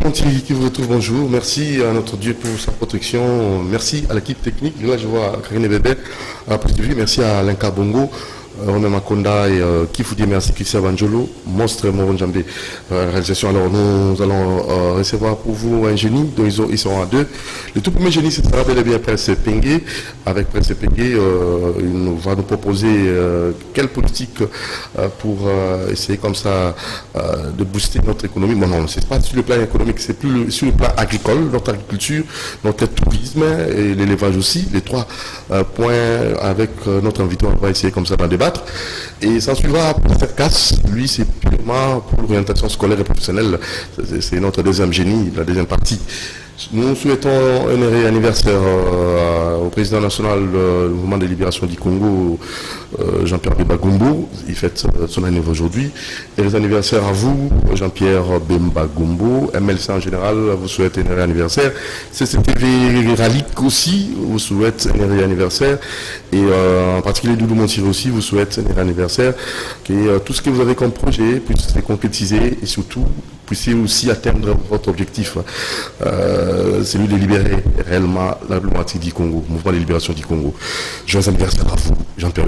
monde qui vous retrouve, bonjour. Merci à notre Dieu pour sa protection. Merci à l'équipe technique. Là, je vois Karine Bébé. Merci à Lenka Bongo. Romain Makonda et Kifoudi, merci Christian Banjolo, Monstre Moronjambe, réalisation. Alors nous allons recevoir pour vous un génie, dont ils seront à deux. Le tout premier génie, c'est bel et bien Prince Pengue. Avec Prince Pengue, il va nous proposer quelle politique pour essayer comme ça de booster notre économie. Bon non, c'est pas sur le plan économique, c'est plus sur le plan agricole, notre agriculture, notre tourisme et l'élevage aussi. Les trois points avec notre invité, on va essayer comme ça d'en débattre. Et ça suivra pour faire casse. Lui, c'est purement pour l'orientation scolaire et professionnelle. C'est notre deuxième génie, la deuxième partie. Nous souhaitons un heureux anniversaire au président national du mouvement de libération du Congo, Jean-Pierre Bemba Gombo. Il fête son anniversaire aujourd'hui. Et les anniversaires à vous, Jean-Pierre Bemba Gombo. MLC en général vous souhaite un heureux anniversaire. CCTV Ralik aussi vous souhaite un heureux anniversaire. Et en particulier Doudou Montiré aussi vous souhaite un heureux anniversaire. Que tout ce que vous avez comme projet puisse se concrétiser et surtout puissiez aussi atteindre votre objectif. Celui de libérer réellement la problématique du Congo, mouvement de libération du Congo. Joyeux anniversaire à vous, Jean-Pierre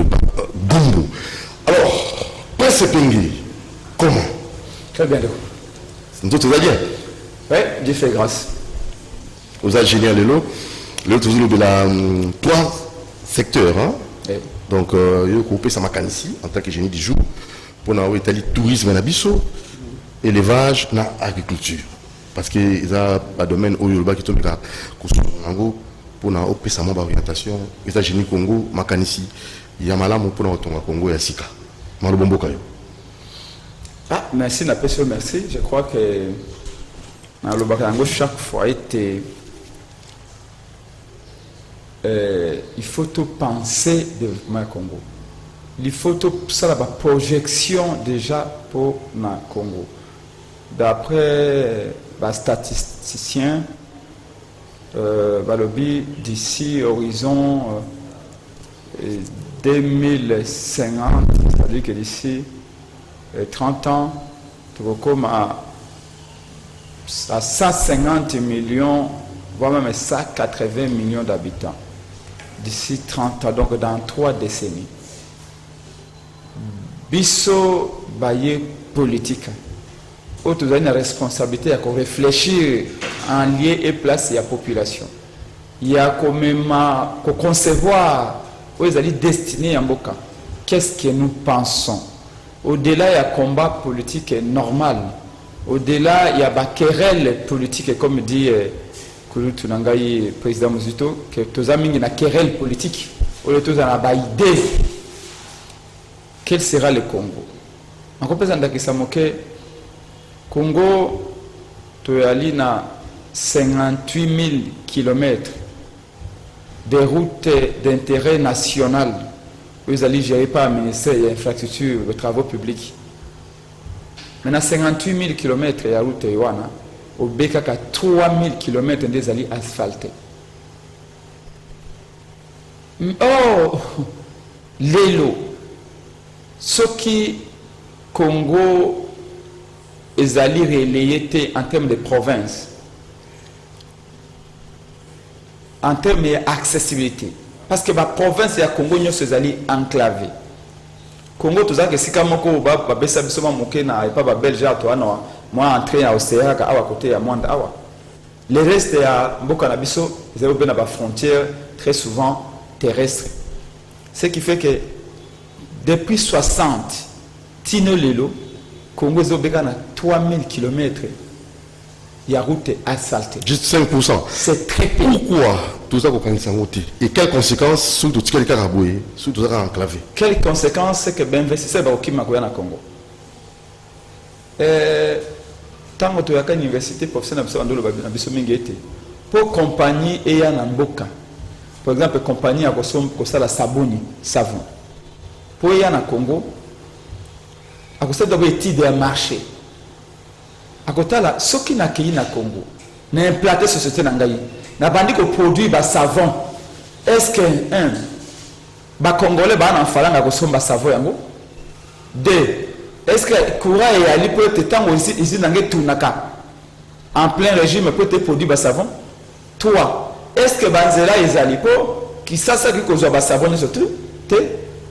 Gombo. Alors, Prince Pengue, comment? Très bien. Nous autres, tout va bien? Oui, Dieu fait grâce. Vous êtes génial, l'autre, vous avez la trois secteurs. Hein? Oui. Donc, il y a coupé sa macane ici, en tant que génie du jour, pour nous étaler tourisme et Nabisso, élevage et agriculture. Parce qu'il y a un domaine où il y a pour nous opérer sa orientation, les États-Unis Congo, Makanisi, il y a malam pour nous Congo et Sika. Ah, merci, merci. Je crois que dans le Bakango, chaque fois, il faut tout penser développement Congo. Il faut tout ça la projection déjà pour le Congo. D'après les statisticiens, d'ici horizon 2050, c'est-à-dire que d'ici 30 ans, tu comme à 150 millions, voire même 180 millions d'habitants. D'ici 30 ans, donc dans 3 décennies. Bisso baye politique. Où tu as une responsabilité à réfléchir en lien et place de la population. Il y a quand même à concevoir où ils allaient destiner à Mboka. Qu'est-ce que nous pensons? Au-delà, il y a combat politique normal. Au-delà, il y a des querelles politiques, comme dit Kulu Tunangai, président Mouzito, que tous amis une querelle politique. Au-delà, tous ont une idée. Quel sera le Congo? En représentant que ça moque Congo, tu as 58 000 km de routes d'intérêt national. Vous allez gérer par le ministère de l'Infrastructure et des Travaux publics. Maintenant, 58 000 km de route au BKK, 3 000 km des alliés asphaltés. Oh, l'élo. Ce qui Congo est allé relayé en termes de province, en termes d'accessibilité. Parce que la province et la Congo sont allés enclavés. Congo, tout ça, que si comme on va baisser absolument moqué na pas belge à toi non, moi entré à Océan à côté à Mwanda awa. Le reste à Mbokanabiso, ils ont bien la frontière très souvent terrestre. Ce qui fait que depuis 60 Tino Lelo, Congo a 3000 km. Il y a route asphaltée. Juste 5%. C'est très peu. Pourquoi tout ça qu'on s'en route? Et quelles conséquences sur tout ce qui est caraboué, sur tout ça enclavé? Quelles conséquences c'est que l'investisseur va au Kimakoya na Congo? Tant que tu as une université professionnelle pour compagnie et en Mboka. Par exemple, compagnie à la Sabuni, savon. Pour y aller en Congo, à cause de l'étude de marché. À côté de là, ceux qui n'ont pas na Congo, n'a implanté société n'angaï, n'a pas dit que produit bas savon. Est-ce que bas Congolais bas en falang à cause de savon yango? Deux, est-ce que courant et ali pour être temps aussi ici n'angaï tout naka? en plein régime peut te produire bas savon. Toi, est-ce que banzela ezali po qui ça qui cause bas savon surtout te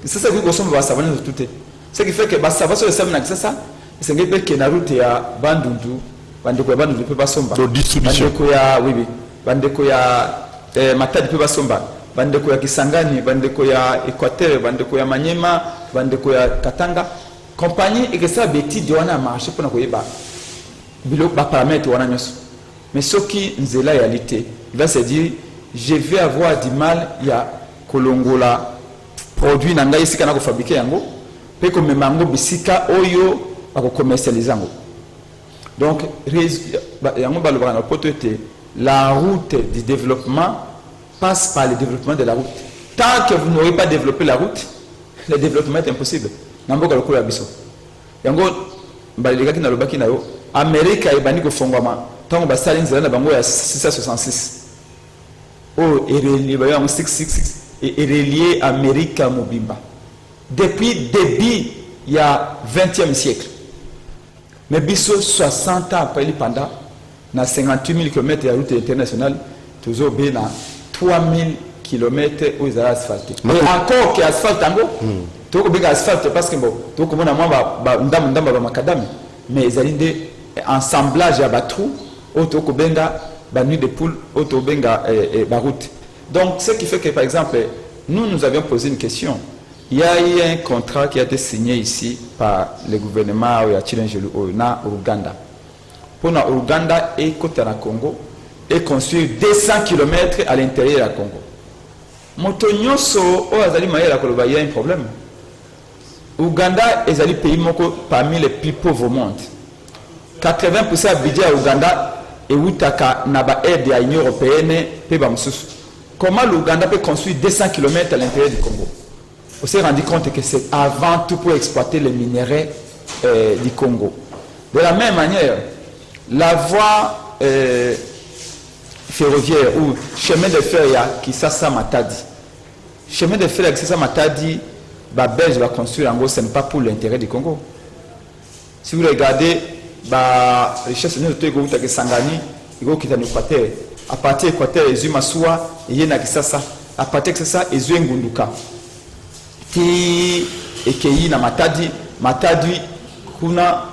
c'est ça qui cause bas savon surtout te ce qui fait que bas savon sur le savon ça c'est que que na route ya bandundu bandeko ya bandundu peut pas somba distribution bandeko ya oui bandeko ya matadi peut pas somba bandeko ya Kisangani bandeko ya Équateur bandeko ya Manyema bandeko ya Katanga compagnie et que ça bêtise de wana marché pour na koyeba bilo ba paramètres wana nyoso mais ce qui nzela réalité il va se dire je vais avoir du mal ya kolongola produit na ngai sika na ko fabriquer yango pe ko memango bisika oyo ba ko commercialiser yango donc yango ba lobana poto était la route du développement passe par le développement de la route tant que vous n'aurez pas développé la route le développement est impossible namboka lokola biso yango balelekaki na lobaki na yo Amérique ebani ko fongwama tango basali nzela na bango ya 666 oh relié ba yango 666 et relié Amérique à Mobimba depuis début il y a 20e siècle mais biso 60 ans après pendant na 58 000 km de route internationale toujours bien na 3000 km aux asphaltés mais encore que asphalte tango toko benga asphalte parce que bon toko mona mwa ba ndamba ba makadami mais ils allaient ensemblage à batrou auto benga ba nuit de poule auto benga ba route donc ce qui fait que par exemple nous avions posé une question il y a eu un contrat qui a été signé ici par le gouvernement ya Chilengelu na Uganda pour na Uganda et côté na Congo et construire 200 km à l'intérieur du Congo moto nyonso o azali mayela koloba il y a un problème Uganda est un pays parmi les plus pauvres au monde 80% du budget à Uganda est outaka naba aide à l'Union européenne pe ba mususu comment l'Ouganda peut construire 200 km à l'intérieur du Congo on s'est rendu compte que c'est avant tout pour exploiter les minéraux du Congo de la même manière la voie ferroviaire ou chemin de fer qui Kisasa Matadi chemin de fer à Kisasa Matadi ba Belge va construire en gros ce n'est pas pour l'intérêt du Congo si vous regardez ba richesse nous te go utake Sangani go kita Équateur à partir Équateur ezu masuwa yena Kisasa à partir que ça ezu ngunduka ti ekei na Matadi kuna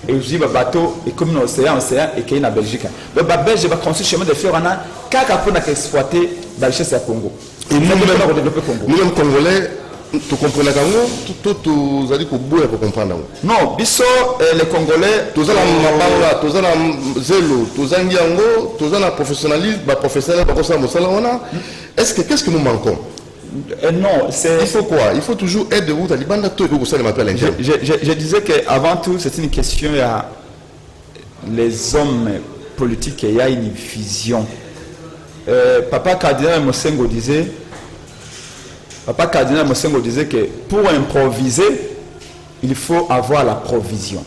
ezu ba bateau et comme dans océan ekei na Belgique donc ba Belge va construire chemin de fer ana kaka pour na exploiter la richesse du Congo et nous devons développer Congo nous Congolais tu comprends la Congo tout allez pour boire pour comprendre non biso les Congolais tous la mabanga tous la zelo tous ngiango tous la professionnalisme ba professionnel ba kosa mosala wana qu'est-ce que nous manquons non c'est il faut quoi il faut toujours être de route à libanda tout que ça m'appelle l'interne je disais que avant tout c'est une question à les hommes politiques il y a une vision papa cardinal Mosengo disait que pour improviser, il faut avoir la provision.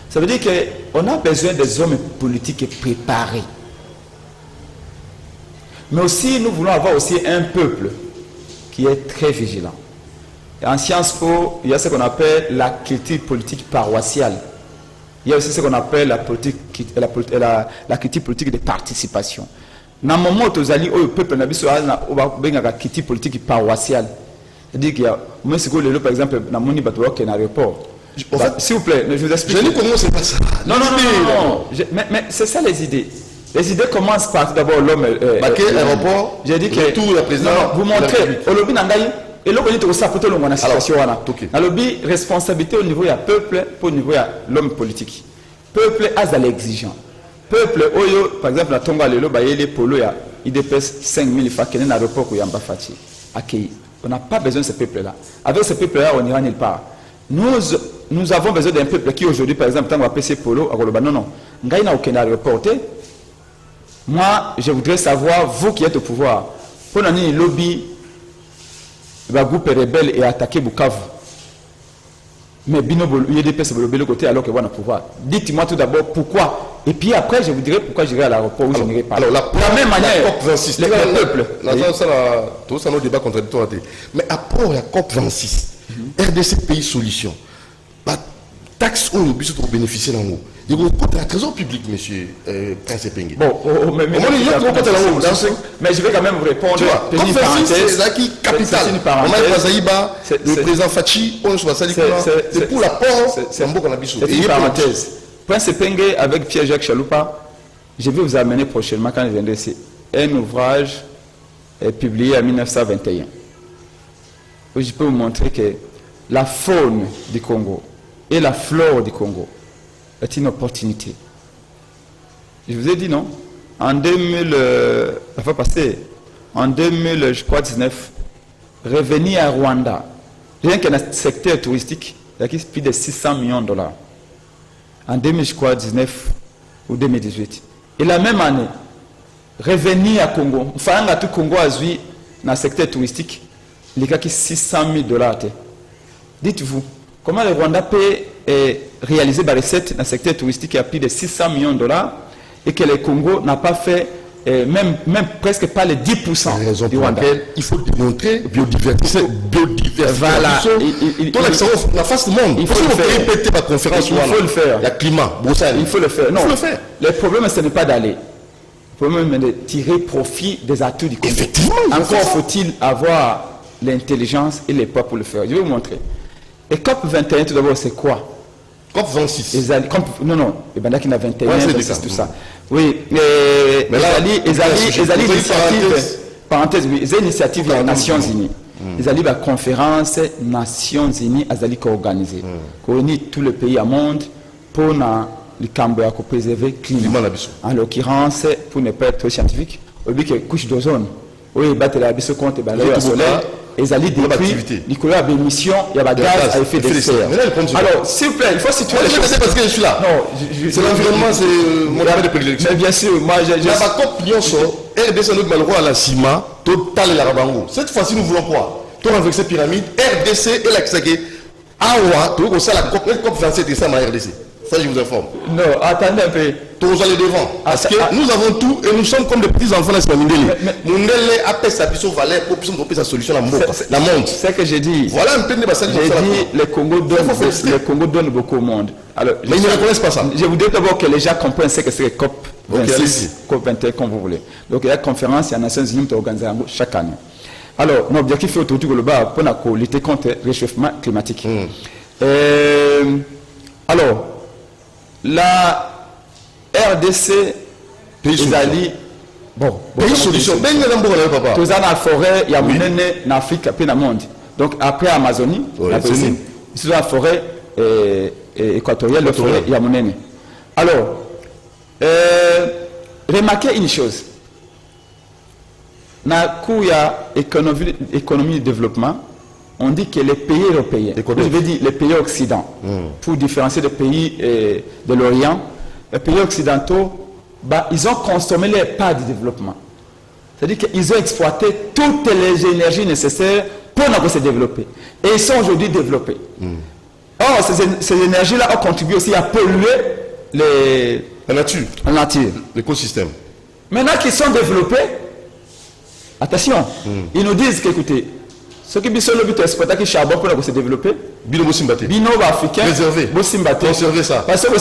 Ça veut dire qu'on a besoin des hommes politiques préparés. Mais aussi, nous voulons avoir aussi un peuple qui est très vigilant. Et en Sciences Po, il y a ce qu'on appelle la culture politique paroissiale. Il y a aussi ce qu'on appelle la culture politique de participation. Dans le moment où le peuple n'a pas de culture politique paroissiale, c'est-à-dire qu'il y a, moi, si vous par exemple, dans mon aéroport, s'il vous plaît, je vous explique. Je dis comment c'est pas ça. Non. Mais c'est ça les idées. Les idées commencent par d'abord l'homme. Aéroport, j'ai dit que tout le président. Vous montrez, au lobby Nangaï, et là, on ça peut être situation. Dans le lobby, responsabilité au niveau du peuple, au niveau de l'homme politique. Peuple a l'exigence. Peuple oyo par exemple la tonga lelo bayele polo ya IDPS 5000 fa kenen aéroport ko yamba fati accueilli on n'a pas besoin de ce peuple là avec ce peuple là on n'ira nulle part nous avons besoin d'un peuple qui aujourd'hui par exemple tant va PC polo akoloba non ngai na aucun aéroport moi je voudrais savoir vous qui êtes au pouvoir pour nani lobby va groupe rebelle et attaquer Bukavu mais Binobo IDPS le bel côté alors que on a pouvoir dites-moi tout d'abord pourquoi et puis après je vous dirai pourquoi j'irai à l'aéroport ou je n'irai pas alors la même manière COP 26 le peuple tout ça nos débats contradictoires mais après la COP 26 RDC pays solution taxe on oblige de bénéficier d'en haut. Il y a un la trésor public, monsieur Prince Epenge. Bon, mais je vais quand même vous répondre. Tu vois, comme c'est ça qui capital. Le président Fachi, on se passe c'est pour l'apport, c'est un beau qu'on a bichou. C'est une parenthèse. Prince Epenge avec Pierre-Jacques Chaloupa, je vais vous amener prochainement quand je viendrai ici un ouvrage publié en 1921. Où je peux vous montrer que la faune du Congo et la flore du Congo est une opportunité. Je vous ai dit non. En 2000, en 2019, revenir à Rwanda, rien qu'un secteur touristique, il y a plus de 600 millions de dollars. En 2019 ou 2018. Et la même année, revenir à Congo, enfin, tout Congo a vu dans le secteur touristique, il y a 600 000 dollars. Dites-vous, comment le Rwanda peut réaliser des recettes dans le secteur touristique à plus de 600 millions de dollars et que le Congo n'a pas fait même presque pas les 10% du Rwanda. Il faut démontrer biodiversité. Voilà. La face du monde. Il faut le faire. Il faut le faire. Il y a climat. Il faut le faire. Non. Il faut le faire. Le problème, ce n'est pas d'aller. Le problème est de tirer profit des atouts du Congo. Effectivement. Encore faut-il avoir l'intelligence et les poids pour le faire. Je vais vous montrer. Et COP21, tout d'abord, c'est quoi? COP26. Non. Et ben là, il y a 21, ouais, 26, tout ça. Oui, mais les initiatives des Nations Unies. Les alliés de la conférence Nations Unies, les organisées. Qui réunit tous les pays au monde pour le Cambodge pour préserver le climat. En l'occurrence, pour ne pas être trop scientifique, au but que couche d'ozone, oui, battre la bise contre le soleil. Les alliés depuis Nicolas a une mission, il y a des gaz à effet de serre. Alors, s'il vous plaît, il faut situer les choses. Parce que je suis là. Non, c'est l'environnement, c'est mon domaine de prédilection. Mais bien sûr, moi, j'ai. Il y a pas de sur RDC, nous malheureux à la CIMA, total et la Rabango. Cette fois-ci, nous voulons quoi? Tout renverser pyramide, RDC et la Kisake. Awa, tout comme ça, la COP 27 et ça, ma RDC. Ça, je vous informe. Non, attendez un peu. Tous allez devant. Parce que nous avons tout et nous sommes comme des petits enfants dans ce Mindeli. Mindeli appelle sa biseau valeur pour trouver sa solution la monde. C'est ce que j'ai dit. Voilà un peu de base. J'ai dit le Congo donne beaucoup au monde. Alors, mais ils ne reconnaissent pas ça. Je vous dis d'abord que les gens comprennent ce que c'est que COP 26, COP 21, comme vous voulez. Donc il y a une conférence, il y a les Nations Unies qui organisent chaque année. Alors, l'objectif est autour global pour lutter contre le réchauffement climatique. Alors, la RDC, les alliés, pays solution, ben il y a papa. Tous dans la forêt, il y a en Afrique, puis dans le monde. Donc après Amazonie, la Brésil, ici dans la forêt équatoriale, la forêt, il y a mon aîné. Alors, remarquez une chose. Dans le il y a économie de développement. On dit que les pays européens, je veux dire les pays occidentaux, pour différencier des pays de l'Orient, les pays occidentaux, ils ont consommé les parts du développement. C'est-à-dire qu'ils ont exploité toutes les énergies nécessaires pour se développer. Et ils sont aujourd'hui développés. Or, ces énergies-là ont contribué aussi à polluer la nature, l'écosystème. Maintenant qu'ils sont développés, attention, ils nous disent qu'écoutez, ce qui sont le but d'exploiter le charbon pour se développer, Bino africain, préserver, conserver ça. Parce que le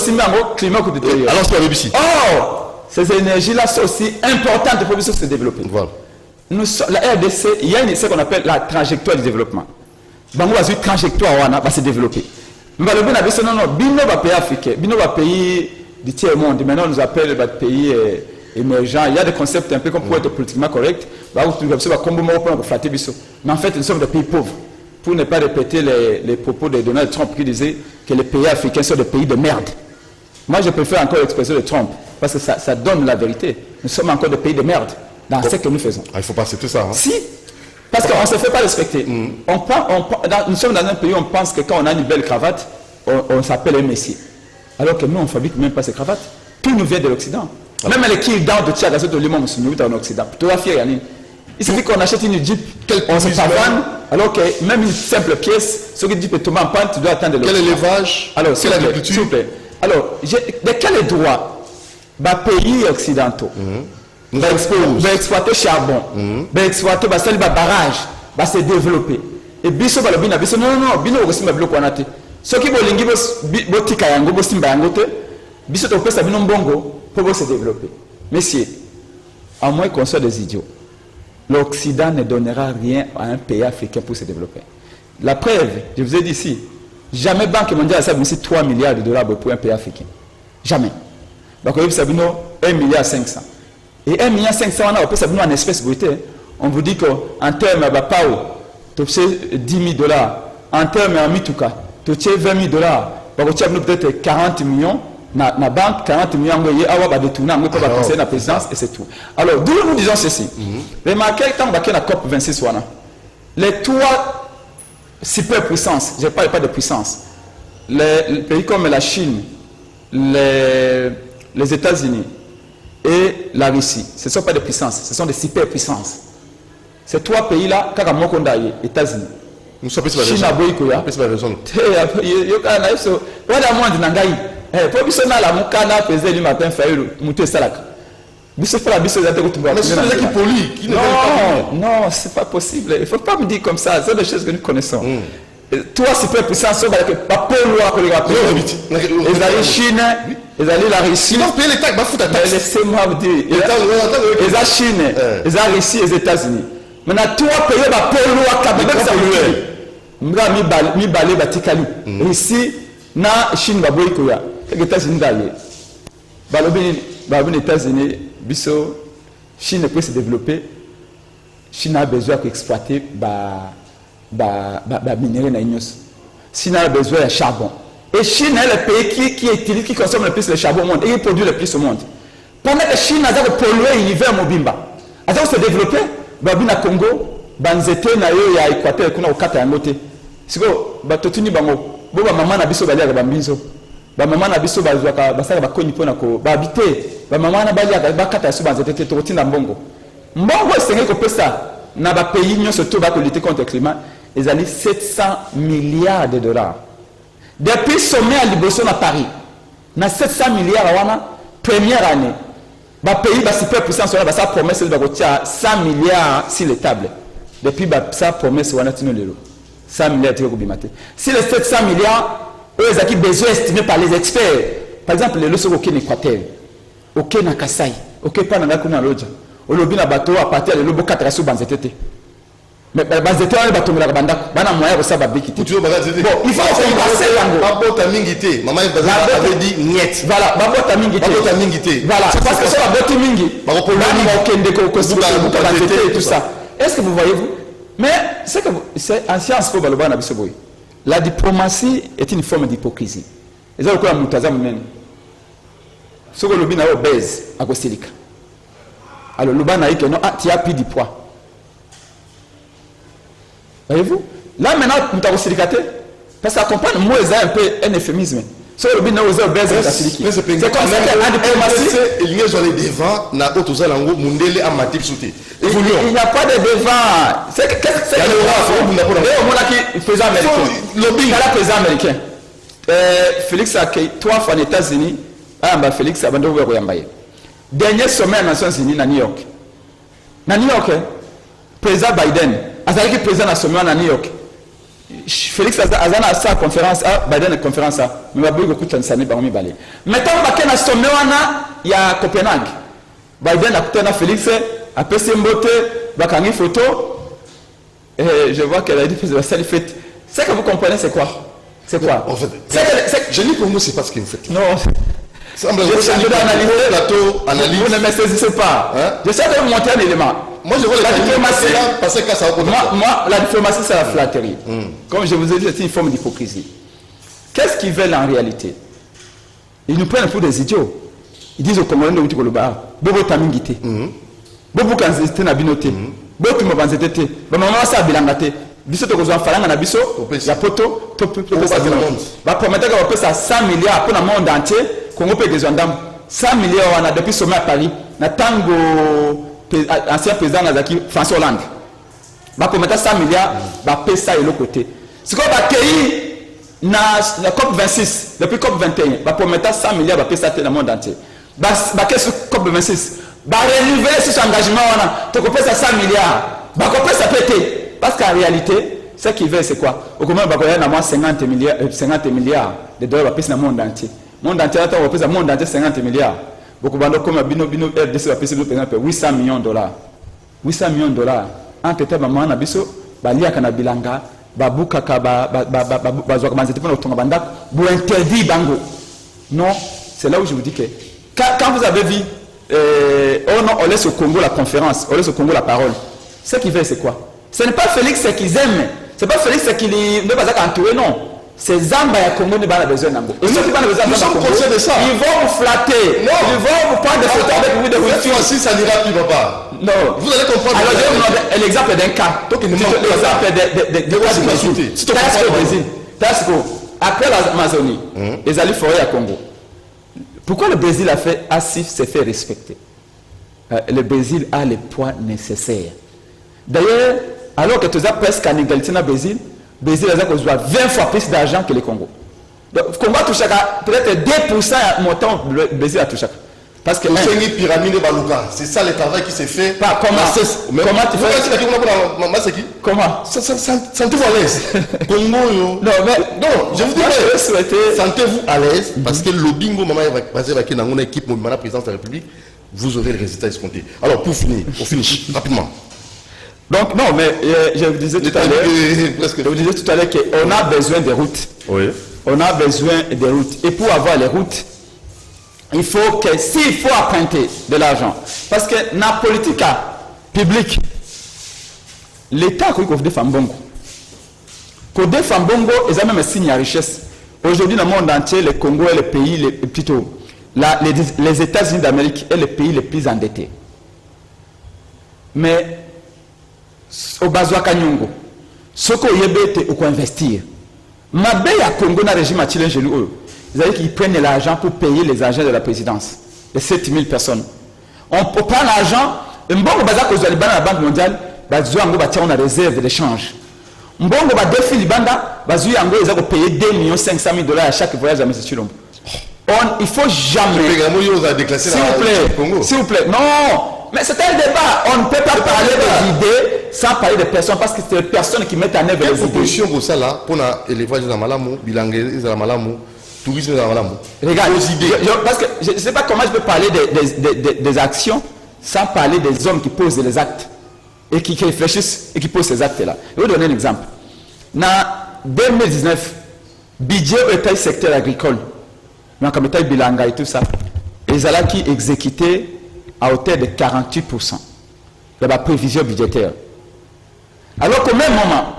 climat est alors c'est la BBC. Or, ces énergies-là sont aussi importantes pour se développer. Voilà. La RDC, il y a ce qu'on appelle la trajectoire du développement. Bango a une trajectoire va se développer. Mais le Bino va pays africain, Bino va pays du tiers monde. Maintenant, on nous appelle les pays émergents. Il y a des concepts un peu comme pour être politiquement correct. Mais en fait, nous sommes des pays pauvres. Pour ne pas répéter les propos de Donald Trump qui disait que les pays africains sont des pays de merde. Moi, je préfère encore l'expression de Trump parce que ça donne la vérité. Nous sommes encore des pays de merde dans ce que nous faisons. Il ne faut pas accepter ça. Si, parce qu'on ne se fait pas respecter. Nous sommes dans un pays où on pense que quand on a une belle cravate, on s'appelle un messie. Alors que nous, on ne fabrique même pas ces cravates. Tout nous vient de l'Occident. Même les kills dans de Tchad, de Limon, nous en Occident. Tout va faire, il suffit qu'on achète une Jeep, on se pavane, alors que même une simple pièce, ce que Jeep est tombé en panne, tu dois attendre l'Occident. Quel élevage? Alors, s'il vous plaît. Alors, de quel droit pays occidentaux exploiter charbon, exploiter barrage, se développer. Et biso non, bino aussi ma bloc on a. soki bolingi botika yango bosimba yango te biso topesa bino mbongo pour se développer. Messieurs, à moins qu'on soit des idiots, l'Occident ne donnera rien à un pays africain pour se développer. La preuve, je vous ai dit ici, jamais Banque mondiale a mis 3 milliards de dollars pour un pays africain. Jamais. Donc, il y a 1,5 milliard. Et 1,5 milliard, on a peut en espèces brutales. On vous dit qu'en termes de PAO, tu as 10 000 dollars. En termes de Mituka, tu as 20 000 dollars. Tu as peut-être 40 millions. Na banque, 40 millions, on va détourner, on va conseiller la présidence et c'est tout. Alors, d'où nous disons ceci. Remarquez, quand on va la COP 26, les trois superpuissances, je ne parle pas de puissance, les pays comme la Chine, les États-Unis et la Russie, ce ne sont pas des puissances, ce sont des superpuissances. Ces trois pays-là, quand on a les États-Unis, Chine a beaucoup de raison. Pour biso na la mukana pesé le matin faire monter salaka. Biso fait la biso zate kutumba. Mais c'est ça qui pollue, qui ne non, non, c'est pas possible. Il faut pas me dire comme ça, c'est des choses que nous connaissons. Toi super puissant sur que pas pollu à coller après. Les alliés Chine, les alliés la Russie. Ils vont payer les taxes, bah foutre ta taxe. Laissez-moi vous dire. Les alliés Chine, les alliés Russie et les États-Unis. Maintenant toi payer ba pollu à cap même ça polluer. Mga mi balé batikali. Ici na Chine ba boy koya. Les États-Unis d'aller. Les États-Unis, Chine peut se développer. Chine a besoin d'exploiter les minéraux. Chine a besoin de charbon. Et Chine est le pays qui consomme le plus de charbon au monde et qui produit le plus au monde. Pendant que Chine a pollué l'hiver mobimba, a se développer, Babina Congo, Banzete na yo ya Équateur kuna okata yangote. Siko batotuni bango, bo ba mama na biso balia ba mbinzo. Ba mama na biso bazwaka basaka bakoni pona ko ba habiter. Ba mama na balia ba kata so Banzete to kotinda mbongo. Mbongo senge ko pesa na ba pays nyonso to ba ko lutter contre le climat, ils allaient 700 milliards de dollars. Depuis sommet à Liboso na Paris, na 700 milliards wana première année. Ba pays ba super puissance wana ba sa promesse de ba 100 milliards sur les tables. Depuis ba sa promesse wana tino lelo. 100 milliards tiko bimate. Si les 700 milliards eux qui besoin estimé par les experts. Par exemple, les loso aucun Équateur, aucun na Kasai, aucun pas na kuna loja. Au lobby na bateau à partir de lobo 4 raso Banzete. Mais Banzete on bateau la banda bana moyen ko ça ba bikiti. Bon, il faut passer yango. Babota mingité. Maman avait dit niet. Voilà, babota mingité. Babota mingité. Voilà, parce que ça va botter mingi. Ba ko aucun de ko Banzete et tout ça. Est-ce que vous voyez-vous? Mais c'est en science pour balobana bisoboy. La diplomatie est une forme d'hypocrisie. Et ça, c'est ce que le lobby est obèse à Costa-Rica. Alors, le lobby a dit que non, tu as pris du poids. Voyez-vous? Là, maintenant, nous avons Costa-Rica. Parce que ça comprend, moi, c'est un peu un euphémisme. C'est le lobby est obèse à Costa-Rica. C'est comme ça que la diplomatie. Il y a des devants, na autoza lango, mundele a matik sauté. Il n'y a pas de devant. C'est que c'est le président américain. Lobby. Le président américain. Félix a accueilli 3 fois aux États-Unis. Félix a bandé dernier sommet des Nations Unies à New York. À New York, président Biden, a été président de sommet à New York. Félix a à sa conférence, Biden a une conférence. Mais il y a beaucoup de temps. Maintenant, il y a un sommet il y a Copenhague. Biden a écouté Félix, a passé une beauté, il a une photo. Et je vois qu'elle a dit que c'est fait. C'est que vous comprenez, c'est quoi? C'est quoi? En fait, je dis pour nous, c'est pas ce qu'il fait. Non. Je analyser plateau, analyse. Vous ne me saisissez pas. J'essaie de vous montrer un élément. Moi, je vois la diplomatie. Moi, la diplomatie, c'est la flatterie. Comme je vous ai dit, c'est une forme d'hypocrisie. Qu'est-ce qu'ils veulent en réalité? Ils nous prennent pour des idiots. Ils disent au Congolais de Moutikoloba, Bobo Tamingite, Bobo Kanzete Nabinote, Bobo Tumabanzete, Maman Sa Bilangate, Biso Tokozan Falanga Nabiso, la poto, va promettre qu'on peut ça 100 milliards pour le monde entier, Congo peut des gendarmes, 100 milliards on a depuis sommet à Paris, Natango, ancien président Nazaki, François Hollande, va promettre 100 milliards, va payer ça de l'autre côté. Ce qu'on va accueillir, la COP 26, depuis COP 21, va promettre 100 milliards, va payer ça dans le monde entier. Qu'est-ce que COP 26 va renouveler ce engagement, tu peux ça 100 milliards, va couper ça péter. Parce qu'en réalité, Ce qu'il veut, c'est quoi? Au moins, il y a 50 milliards de dollars dans le monde entier. Le monde entier, le monde entier 50 milliards. Beaucoup de gens comme Bino RDC, par exemple, 800 millions de dollars. 800 millions de dollars. Entre temps, maman na biso, balia kana bilanga, babuka kaba, bazwa kama zete pona utonga bandak, bu interdit bango. Non, c'est là où je vous dis que quand vous avez vu, on laisse au Congo la conférence, on laisse au Congo la parole. Ce qu'ils veulent, c'est quoi? Ce n'est pas Félix qu'ils aiment, c'est pas Félix qui ne va pas entouré, non. C'est Zamba et Congo ne va pas besoin d'Ambo. Nous sommes conscients de ça. Ils vont vous flatter. Non. Ils vont vous prendre des photos avec vous de voiture. Cette fois-ci, ça n'ira plus, papa. Non. Vous allez comprendre. Alors, je vais vous donner l'exemple d'un cas. L'exemple de cas du Brésil. Tasco, après l'Amazonie, les alliés forêts à Congo. Pourquoi le Brésil s'est fait respecter? Le Brésil a les points nécessaires. D'ailleurs, alors que tu as presque en égalité dans le Brésil a besoin 20 fois plus d'argent que le Congo. Donc, le Congo a touché peut-être 2% montant le Brésil a touché. Parce que c'est ça le travail qui s'est fait. Pas comment tu fais? Comment? Sentez-vous à l'aise. Congo, non, je vous dis, sentez-vous à l'aise parce que le bingo, maman, va passer avec une équipe, mon président de la République, vous aurez le résultat escompté. Alors, pour finir, rapidement. Donc, non, mais je vous disais tout à l'heure qu'on a besoin de routes. Oui. On a besoin de routes. Et pour avoir les routes, il faut que, s'il faut emprunter de l'argent, parce que dans la politique publique, l'État a fait des femmes bongo. Quand des femmes bongo, ils ont même un signe à richesse. Aujourd'hui, dans le monde entier, le Congo est le pays, les États-Unis d'Amérique est le pays le plus endetté. Mais, au Bazwa Kanyongo, ce qu'on y a pour investir. Ma belle à Congo, dans le régime à Chilengelo, c'est-à-dire qu'ils prennent l'argent pour payer les agents de la présidence, les 7000 personnes. On prend l'argent, et Mbongo Bazak aux Alibans à la Banque mondiale, Bazouango va tirer une réserve d'échange. Mbongo va défier Libanda, Bazouango ils ont payé 2 500 000 $ à chaque voyage à M. Chilombo. Il faut jamais. S'il vous plaît, non! Mais c'est un débat. On ne peut pas parler des idées sans parler des personnes parce que c'est les personnes qui mettent en œuvre les idées. Quelle proposition pour ça là, pour l'élevage de la malamou, bilanguer de la malamou, tourisme de la malamou? Regarde, parce que je ne sais pas comment je peux parler des actions sans parler des hommes qui posent les actes et qui réfléchissent et qui posent ces actes-là. Je vais vous donner un exemple. En 2019, budget au secteur agricole, mais comme le bilanga et tout ça, les allants qui exécutaient à hauteur de 48% de la prévision budgétaire. Alors qu'au même moment,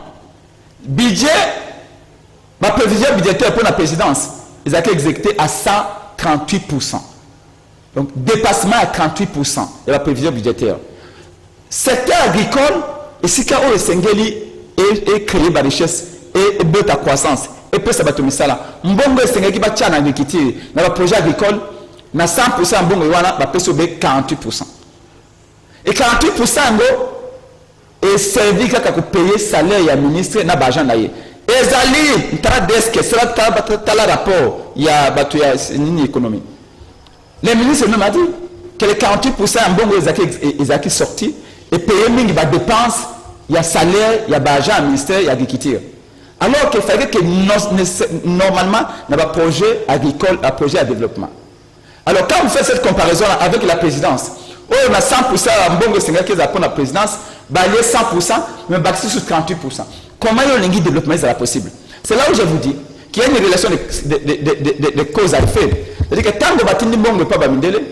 budget, la prévision budgétaire pour la présidence, ils ont exécuté à 138%. Donc, dépassement à 38% de la prévision budgétaire. Secteur agricole, et si K.O. et Sengeli est créé par richesse et but à croissance, et puis ça va tout ça là. Mbongo et Sengeli qui va tirer en agriculture, dans le projet agricole, na 100% mbongo wana ba peso be 48%. Et 48% ngo et servi kaka ko payer salaire ya ministre na ba agent na ye. Ezali ntara desk sera tala rapport ya batu ya nini économie. Les ministres nous m'a dit que les 48% mbongo ezaki sorti et payer mingi ba dépenses, ya salaire, ya ba agent ministère ya agriculture. Alors qu'il fallait que normalement na ba projet agricole, un projet de développement. Alors, quand vous faites cette comparaison avec la présidence, on a 100% à Mbongo Senga qui est pour la présidence, bah, il y a 100%, mais bah, c'est sur 38%. Comment il y a un développement est possible? C'est là où je vous dis qu'il y a une relation de cause à effet. C'est-à-dire que tant que Batini Mbongo n'est pas Bamindele,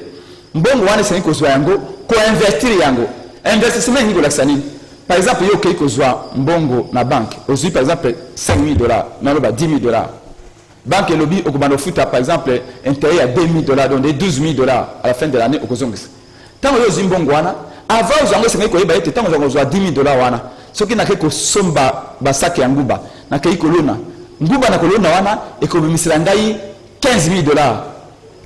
Mbongo Wane Senga Kozwa Yango, co-investir Yango. Investissement Yango Laksani. Par exemple, il y a OK Kozwa Mbongo na banque. Aujourd'hui, par exemple, 5 000 $, non, 10 000 $. Banque et lobby au Kubano Futa, par exemple, intérêt à 2 000 $, donc des 12 000 $ à la fin de l'année au Kozongis. Tant que vous avez avant, vous avez dit que vous avez 10 000 $. Ce qui n'a que somba basaki ya nguba, na kei kolona. Nguba na kolona wana, et que vous avez 15 000 $.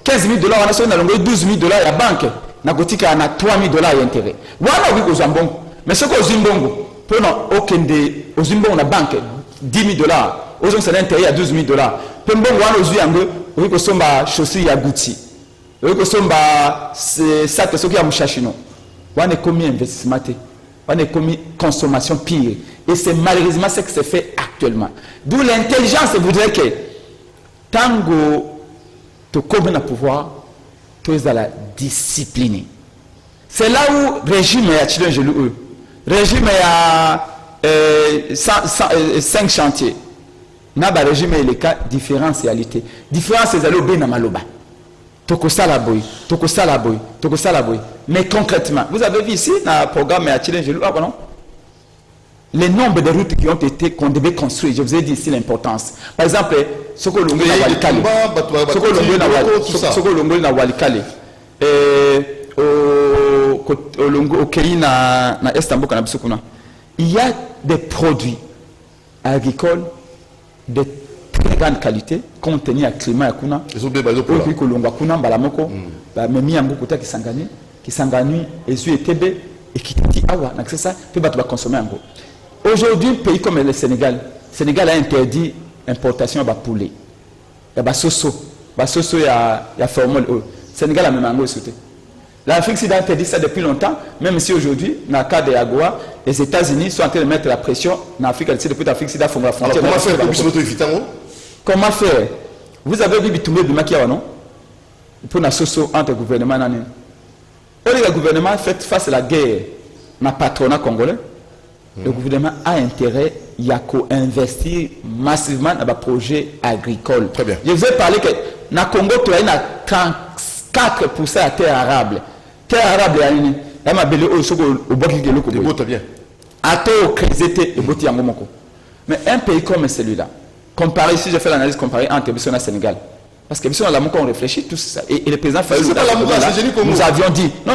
15 000 $, wana, so na longo 12 000 $ à banque, na kotika na 3 000 $ d'intérêt. Wana oui ko zambongo. Mais ce que vous zimbongo, prenons aucun des aux zimbongo na banque 10 000 $. Aux gens c'est l'intérêt à 12 000 $. Pembongo wana ozu yango, oui ko somba chaussures ya Gucci. Oui ko somba sac soki ya Mushashino. Wana combien investissement? On est commis consommation pire. Et c'est malheureusement ce qui se fait actuellement. D'où l'intelligence voudrait que tango te comme pouvoir, tu es à la discipline. C'est là où le régime est à le régime est à 5 chantiers. N'a pas régime et les cas différentialité. Différence c'est aller au bien maloba. Toko salaboy, toko salaboy, toko salaboy. Mais concrètement, vous avez vu ici dans le programme à Chile, ah non? Les nombres de routes qui ont été qu'on devait construire, je vous ai dit ici l'importance. Par exemple, Soko Longo na Walikale, Soko Longo na Walikale, au Kenya na Istanbul kana bisukuna. Il y a des produits agricoles de très grande qualité, compte tenu du climat à Kuna. Et puis Kolonga Kuna Balamoko, Memi Ambuko Kisangani, et Zu Etebe, et qui dit awa, c'est ça, peut battre consommer en gros. Aujourd'hui, un pays comme le Sénégal a interdit l'importation de poulet. Il y a soso, il y a formol. Le Sénégal a même en gros sauté. L'Afrique a interdit ça depuis longtemps, même si aujourd'hui, dans le cas de Agua, les États-Unis sont en train de mettre la pression en Afrique, depuis l'Afrique, c'est la frontière. Comment faire? Vous avez vu Bitumé Bimakia, non? Pour la soso entre le gouvernement et le gouvernement fait face à la guerre dans le patronat congolais. Le gouvernement a intérêt à investir massivement dans les projets agricoles. Très bien. Je vous ai parlé que dans le Congo, il y a 34% de terre arable. Terre arable, il y a bien. Mais un pays comme celui-là, comparé, si je fais l'analyse comparée entre Bissau et le Sénégal, parce que Bissau, on réfléchit tout ça. Et le président Fayoulou, nous avions dit, non,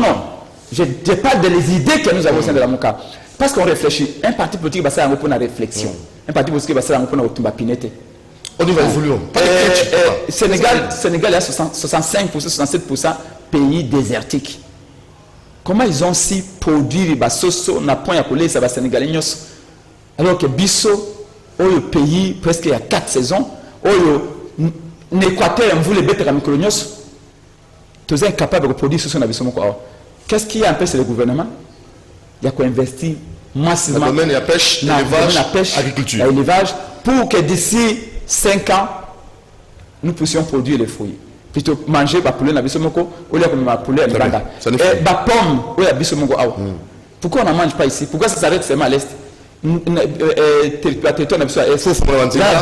je parle des idées que nous avons au sein de la Mouka. Parce qu'on réfléchit, un parti politique va faire une réflexion. Un parti politique va faire une pinette. On y va évoluer. Sénégal, il y a 65%, 67% pays désertiques. Comment ils ont si produit les soso na point à coller ça va sénégalais alors que Bissau, au pays presque il y a 4 saisons, au Équateur on voulait bêter comme colonios, tous incapables de produire ce na Bissau. Qu'est-ce qui empêche le gouvernement? Il y a qu'à investir massivement dans le domaine de la pêche, l'élevage, l'agriculture. L'élevage, pour que d'ici 5 ans, nous puissions produire les fruits. Plutôt manger des poulet, ou les poulet, et des pommes, ou les bisomoko. Pourquoi on ne mange pas ici? Pourquoi ça s'arrête seulement à l'est? Le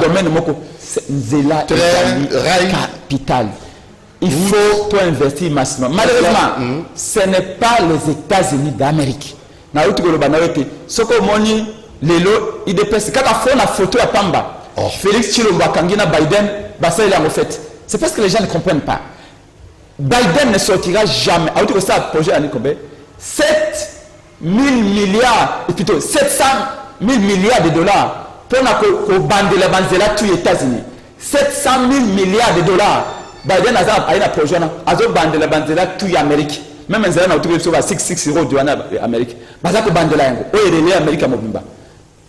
domaine c'est la capitale. Il faut tout investir massivement. Malheureusement, ce n'est pas les États-Unis d'Amérique. Ce que moni lelo IDPS quand on fait une photo à Pamba, Félix Tshilombo Kangina Biden, ça il a fait. C'est parce que les gens ne comprennent pas. Biden ne sortira jamais. À autre ça projet à Nikombe, 7 000 milliards, plutôt 700 000 milliards de dollars pour que bande la banzela tous les États-Unis. 700 000 milliards de dollars. Biden a un projet à bande la banzela tous les Amérique. Même un zéro autour de 6 euros de l'Amérique.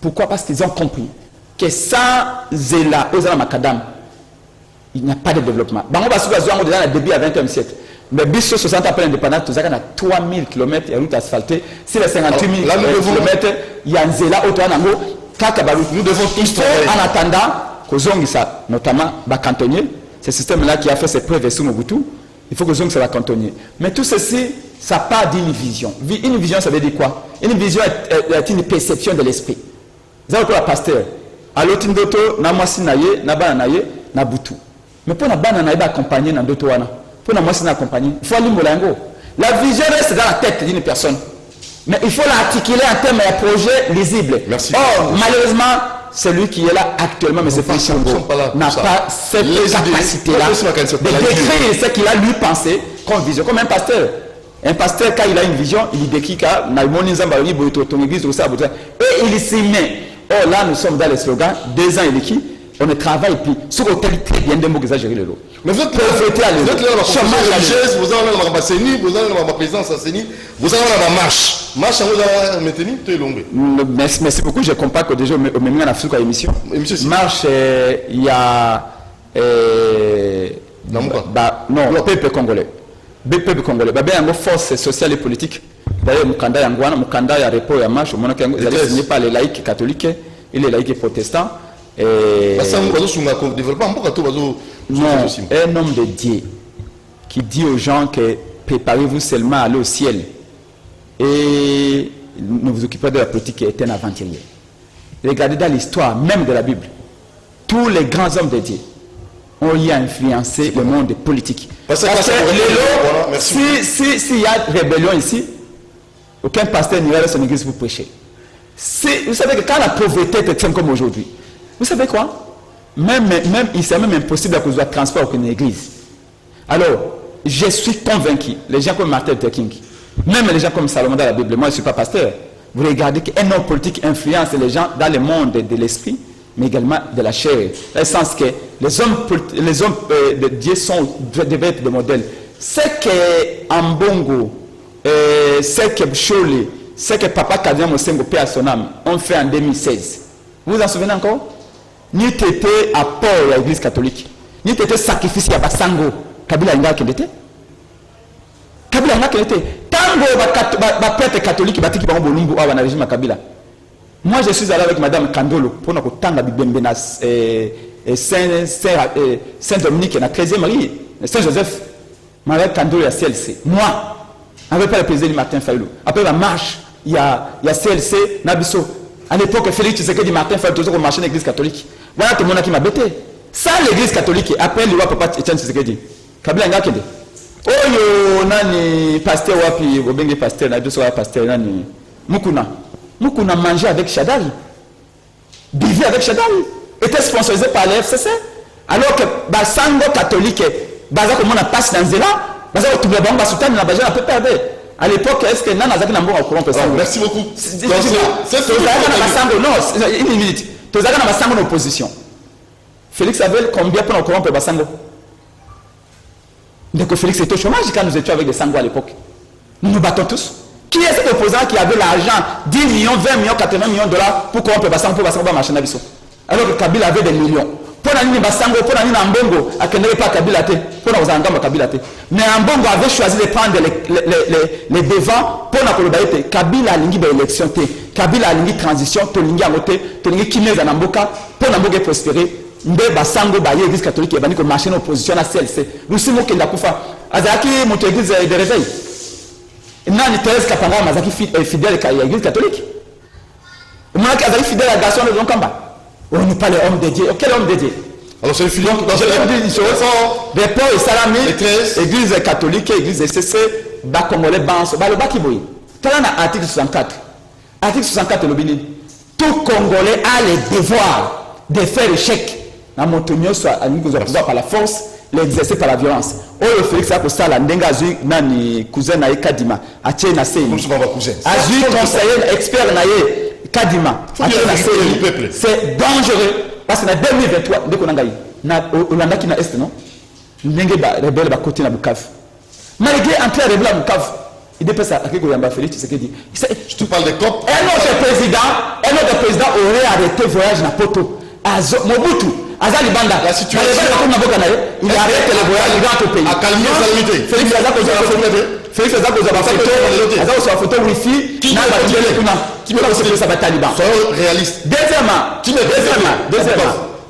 Pourquoi? Parce qu'ils ont compris que sans Zéla, il n'y a pas de développement. On va se baser dans le début du 20e siècle. Mais Bissau 60 après l'indépendance, il y a 3000 km de routes asphaltées. Si les 58 000 km, il y a un Zéla autour de nous devons tous travailler. En attendant, notamment les cantonniers, ce système-là qui a fait ses preuves sous Mobutu, il faut que ça va cantonnier. Mais tout ceci, ça part d'une vision. Une vision, ça veut dire quoi? Une vision est une perception de l'esprit. Vous avez quoi, pasteur? Alors, Tindoto, Namasi Naye, Nabana Naye, Nabutu. Mais pour Nabana Naye, accompagner dans d'autres wana. Pour Namasi accompagner, il faut aller molango. La vision reste dans la tête d'une personne. Mais il faut l'articuler en termes de projet lisible. Merci. Or, malheureusement, celui qui est là actuellement, mais c'est pas n'a pas cette capacité-là de décrire ce qu'il a lui pensé comme vision, comme un pasteur. Un pasteur, quand il a une vision, il décrit et il s'y met. Or là, nous sommes dans les slogans, 2 ans et qui on travaille puis sur l'hôtel très bien de mots exagérés le lot. Mais vous êtes là dans la religieuse, vous avez la CENI, vous avez la présence à CENI, vous avez la marche. Marche, vous avez maintenu, tu es long. Merci beaucoup, je comprends que déjà, au même temps, on a émission. Marche, il y a. Non, le peuple congolais. Le peuple congolais. Il y a une force sociale et politique D'ailleurs, Mukanda Yangwana, Mukanda ya repo ya marche, mon qui est signé par les laïcs catholiques et les laïcs protestants. Et... Non, un homme de Dieu qui dit aux gens que préparez-vous seulement à aller au ciel et ne vous occupez de la politique qui est un aventurier. Regardez dans l'histoire même de la Bible, tous les grands hommes de Dieu ont eu à influencer le monde politique. Parce que s'il y a rébellion ici, aucun pasteur n'ira dans son église pour prêcher. Vous savez que quand la pauvreté est extrême comme aujourd'hui, vous savez quoi? Il c'est même impossible à cause de transport qu'une église. Alors, je suis convaincu, les gens comme Martin Luther King, même les gens comme Salomon dans la Bible, moi je ne suis pas pasteur, vous regardez qu'un homme politique influence les gens dans le monde de l'esprit, mais également de la chair. Dans le sens que les hommes de Dieu devaient être des modèles. C'est que Ambongo, c'est que Chole, c'est que Papa Kadian Mosengo, paix à son âme, ont fait en 2016. Vous vous en souvenez encore? Ni t'étais apport à l'église catholique, ni t'étais sacrifice à Basango. Kabila Inga qu'il était. Kabila Inga qu'il était. Tango ba prêtre catholique batiki ba bolumbu awa na régime Kabila. Moi je suis allé avec madame Kandolo pour nous tanga bibembe na Saint Dominique na 13e Marie, Saint Joseph. Marie Kandolo ya CLC. Moi avec pas le président Martin Fayulu. Après la marche, il y a CLC Nabiso. À l'époque, Félix Tshisekedi Martin Fayulu toujours marché dans l'église catholique. Voilà tout le monde qui m'a bêté. Ça l'église catholique après le roi Papa Etienne Tshisekedi. Kabila nga kende. Oyo nani pasteur wapi obenge pasteur na biso wa pasteur nani Mukuna mangeait avec Shaddai. Buvait avec Shaddai. Était sponsorisé par les FCC. Alors que Basango catholique baza comme on a passé dans Zela, baza tout le monde basutan na baza peu perdre. À l'époque, est-ce que Nana Zaki Nambo a courant personne? Merci beaucoup. C'est non, une minute. Tozaka na Basango en opposition. Félix avait combien pour corrompre Basango? Donc Félix était au chômage quand nous étions avec des Sango à l'époque. Nous nous battons tous. Qui est cet opposant qui avait l'argent 10 millions, 20 millions, 80 millions de dollars pour corrompre Basango pour Basango marcher dans Bisso? Alors que Kabila avait des millions. Pour la Basango, pour la Ambongo, à ne pas Kabila, pour la Zangamba Kabila. Mais Ambongo avait choisi de prendre les devants pour la Kolobaïté. Kabila a l'ingé d'élection, Kabila a l'ingé transition, Tolingi a voté, Tolingi Kimez à Namboka, pour Namboka prospérer. Mbe Basango Baye, l'église catholique, et Baniko marché en opposition à CLC. Nous sommes qui l'a Koufa. Azaki, mon église de réveil. Nani Thérèse Kapanga, Mazaki fidèle à l'église catholique. Moi, Azaki fidèle à la Gasson de Lonkamba. On n'est pas les hommes de Dieu. Quel homme de Dieu? Alors c'est le filon dans une chose. Des pauvres et salami, église catholique, église SCC, bas congolais, bas le bas qui bouille. Tel est l'article 64. Article 64 le Bénin. Tout Congolais a le devoir de faire échec. Dans mon tenue, soit à pouvoir par la force, l'exercer par la violence. Oh, le Félix a posté la Ndenga Zui, Nani, cousin Naïe Kadima, Aché Nassé. Azui, conseiller, expert Naïe. Kadima, c'est dangereux parce que en 2023, dès qu'on a gagné, Olanda qui n'a est non, n'engage pas rebelle à côté de Bukavu. Malgré entrer à rebelle à Bukavu, il dépasse à quelque chose Félix, c'est ce qu'il dit. Je te parle de COP. Un autre président aurait arrêté le voyage à Poto. Mobutu, Azali Banda, la situation. Il arrête le voyage, il rentre au pays. À calmer sa limite. Félix Azako a photo wifi qui va se faire Taliban. Soyons réalistes. Deuxièmement,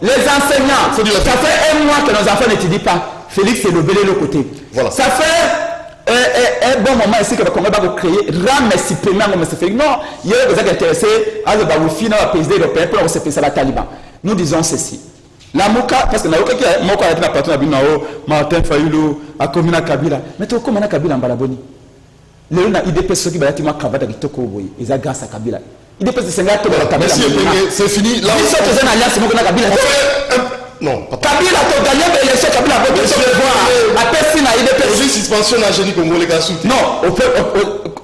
les enseignants, ça fait un mois que nos enfants n'étudient pas. Félix est levé de l'autre côté. Voilà. Ça fait un bon moment ici que le Congo va créer RAM supplément comme ça fait. Non, il y a des gens intéressés à le wifi dans le pays européen pour se faire ça Taliban. Nous disons ceci. La Moka, parce que la Moka qui a été la patronne à Martin Fayulu, à Komina Kabila. Mais tu comment Kabila en Balaboni? Les gens IDP ceux qui battent ma cravate avec Toko Boy, ils ont grâce à Kabila. IDP c'est un gars qui a Kabila. C'est fini. Là, ils sont en alliance, c'est moi qui a Kabila. Non, papa. Kabila a gagné l'élection, Kabila a voté sur le voir. Après, si la IDP. Aujourd'hui, suspension à Génie Congo, les gars, soutien. Non,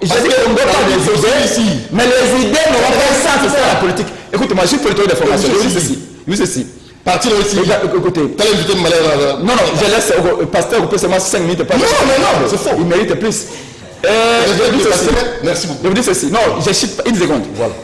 j'ai dit Congo parle des idées, mais les idées n'auront pas de sens dans la politique. Écoute-moi, je suis politique de formation. Oui, ceci. Parti là ici. Écoutez. T'as invité malheur. Non, je laisse au pasteur couper seulement 5 minutes. Non, c'est faux. Il mérite plus. Merci beaucoup. Je vous dis ceci. Non, je chute une seconde. Voilà.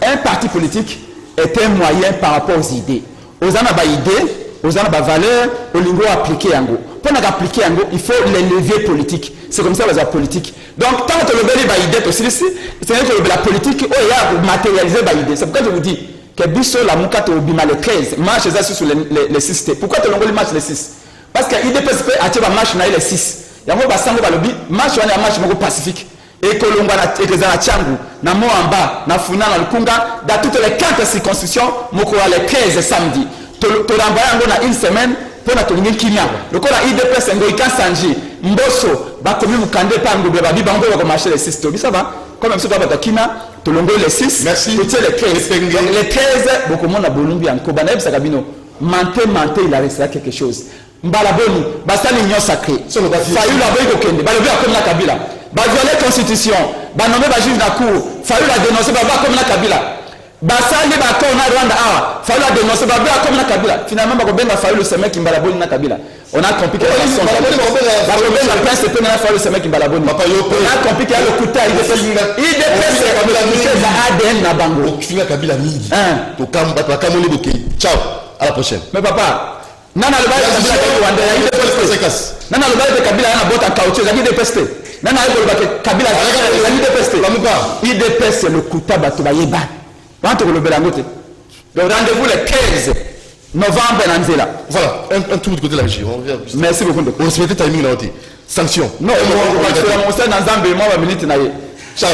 Un parti politique est un moyen par rapport aux idées. Aux idées, aux valeurs, au lingo appliqué en go. Pour appliquer en go, il faut les leviers politiques. c'est comme ça la politique. Donc tant que le bel est idée aussi ici, c'est-à-dire que la politique oh, il y a matérialisé l'idée. C'est pourquoi je vous dis que biso la mukate obima les 13 marche sur les 6. Pourquoi tu l'ongoli marche les 6? Parce que IDPS peut attirer marche na les 6. Yango basango balobi marche wana marche moko pacifique. Et que l'on va la Tchangou, na Moamba, na Funa, na Lukunga, dans toutes les 4 circonscriptions, moko les 13 samedi. Tu l'envoies dans une semaine pour la tournée Kenya. Le coup la IDPS Ngoïka Sanji, Mboso, Bakomi Mukande, Pango, Babi, Bango, va marcher les 6. Ça va? Comme même si tu vas à Kina, tu l'envoies les 6. Merci. Tu les 13. Les 13, beaucoup de monde a Bolumbi en Kobaneb, Sagabino. Mante, il a resté quelque chose. Mbalaboni, Bastani Union Sacrée. Fayu la Boy Kokende, Balobi a comme la Kabila. Va violer la constitution, va nommer va juge la cour, fallu la dénoncer, va comme la Kabila. Basali va comme la Rwanda, fallu la dénoncer, va comme la Kabila. Finalement, va bien fallu le semer qui mbalaboni na Kabila. On a compris que la façon. La prince c'est pas fallu le semer qui mbalaboni. On a compris qu'il y a le couteau, il dépasse ADN na bango. Tu fais Kabila midi. Tu camons les ciao, à la prochaine. Mais papa, nana le bail de Kabila, il dépasse. Nana le bail de Kabila, il a botte en caoutchouc, il dépasse. Nana Kabila il dépasse le Kouta Batobayeba. Le rendez-vous le 15 novembre Nanzela. Voilà, un tour de côté de la régie. Merci beaucoup. On se mettait timing là. Sanction. Non, on va faire dans Zambie, moi, ma minute. Ciao.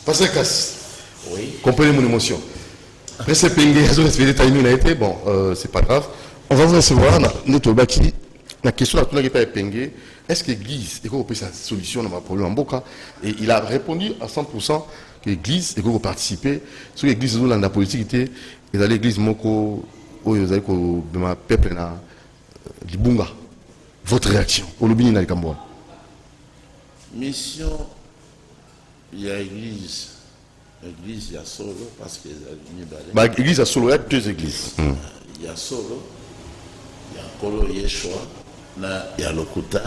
Pascal Casse, oui. Comprenez mon émotion. Après c'est pingé, bon, c'est pas grave. On va vous recevoir notre baki. La question là, tout n'est pas pingé. Est-ce que l'Église est qu'on sa solution dans ma problème en Boka? Et il a répondu à 100% que l'Église est qu'on participer. Sur l'Église dans la politique était, et dans l'Église moko, où vous avez que ma peuple na libunga. Votre réaction au lobby na Kamboa. Mission. Il y a l'église. L'église, il y a solo parce que l'église a solo, il y a 2 églises. Il y a solo, il y a Kolo Yeshua, il y a Lokuta,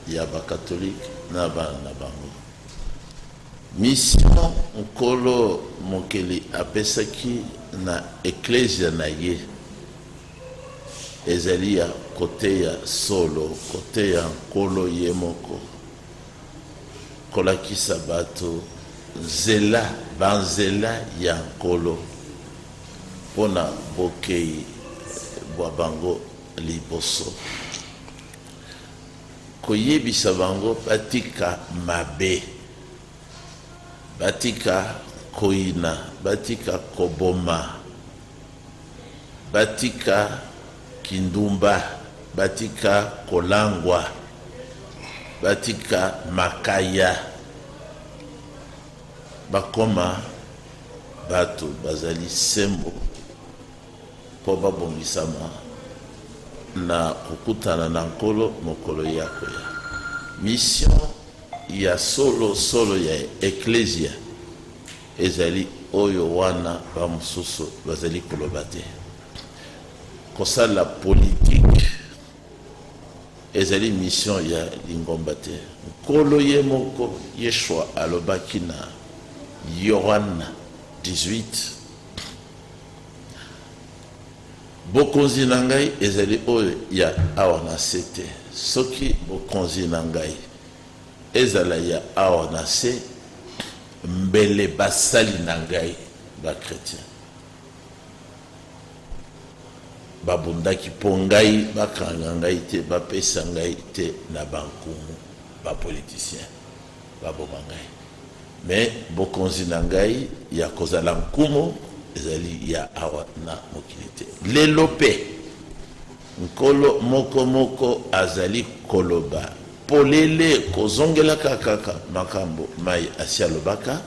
il y a catholique, il y a Bango. Mission, Kolo Mokeli, Apesaki, na Ecclesia Naye. Ezali ya côté ya solo, côté ya Kolo Yemoko. Kolakisa bato zela banzela ya nkolo pona bokei bwa bango liboso koyebisa bango batika mabe batika koina batika koboma batika kindumba batika kolangwa batika makaya bakoma bato bazali sembo po babongisama na kokutana na nkolo mokolo yako ya mission ya solo ya ecclesia ezali oyo wana bamususu bazali koloba te kosala politique ezali mission ya lingomba te nkolo ye moko Yeshua alobaki na Yohana 18 bokonzi na ngai ezali oyo ya awa na se te soki bokonzi na ngai ezala ya awa na se mbele basali na ngai bakretien babundaki mpo ngai bakanga ngai te bapesa ngai te na bankumu bapoliticien baboma ngai mais bokonzi na ngai ya kozala nkumu ezali ya awa na mokili te lelo mpe nkolo moko moko azali koloba polele kozongela kaka makambo mai asia lobaka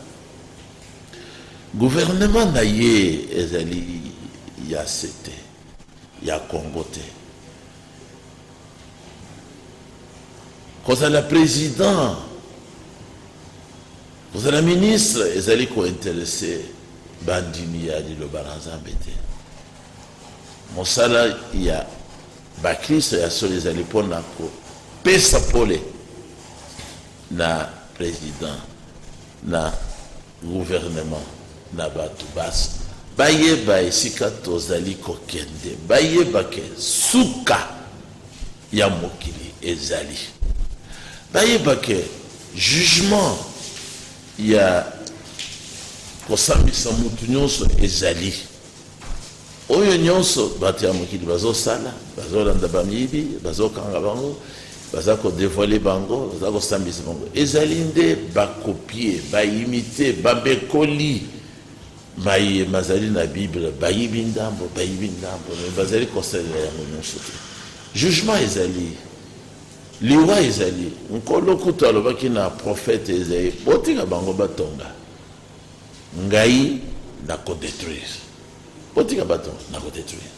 gouvernement na ye ezali ya sete ya Congo te kozala président kozala ministre ezali kointeresse bandimi ya liloba na Nzambe te mosala ya bakristo ya solo ezali mpona kopesa pole na président na gouvernement na bato basi bayeba esika tozali kokende bayebake suka ya mokili ezali bayebake jugement ya kosambisa mutu nyonso ezali oyo nyonso bato ya mokili bazosala bazolanda bamiyibi bazokanga bango baza kodevoile bango baza kosambisa bango ezali nde bakopie baimite babekoli maye mazali na bible bayibi ndambo me bazali kosalela yango nyonso te jugement ezali liwa ezali nkolo kutu alobaki na prophète ezali botika bango batonga ngai na kodétruire botika batonga na kodétruire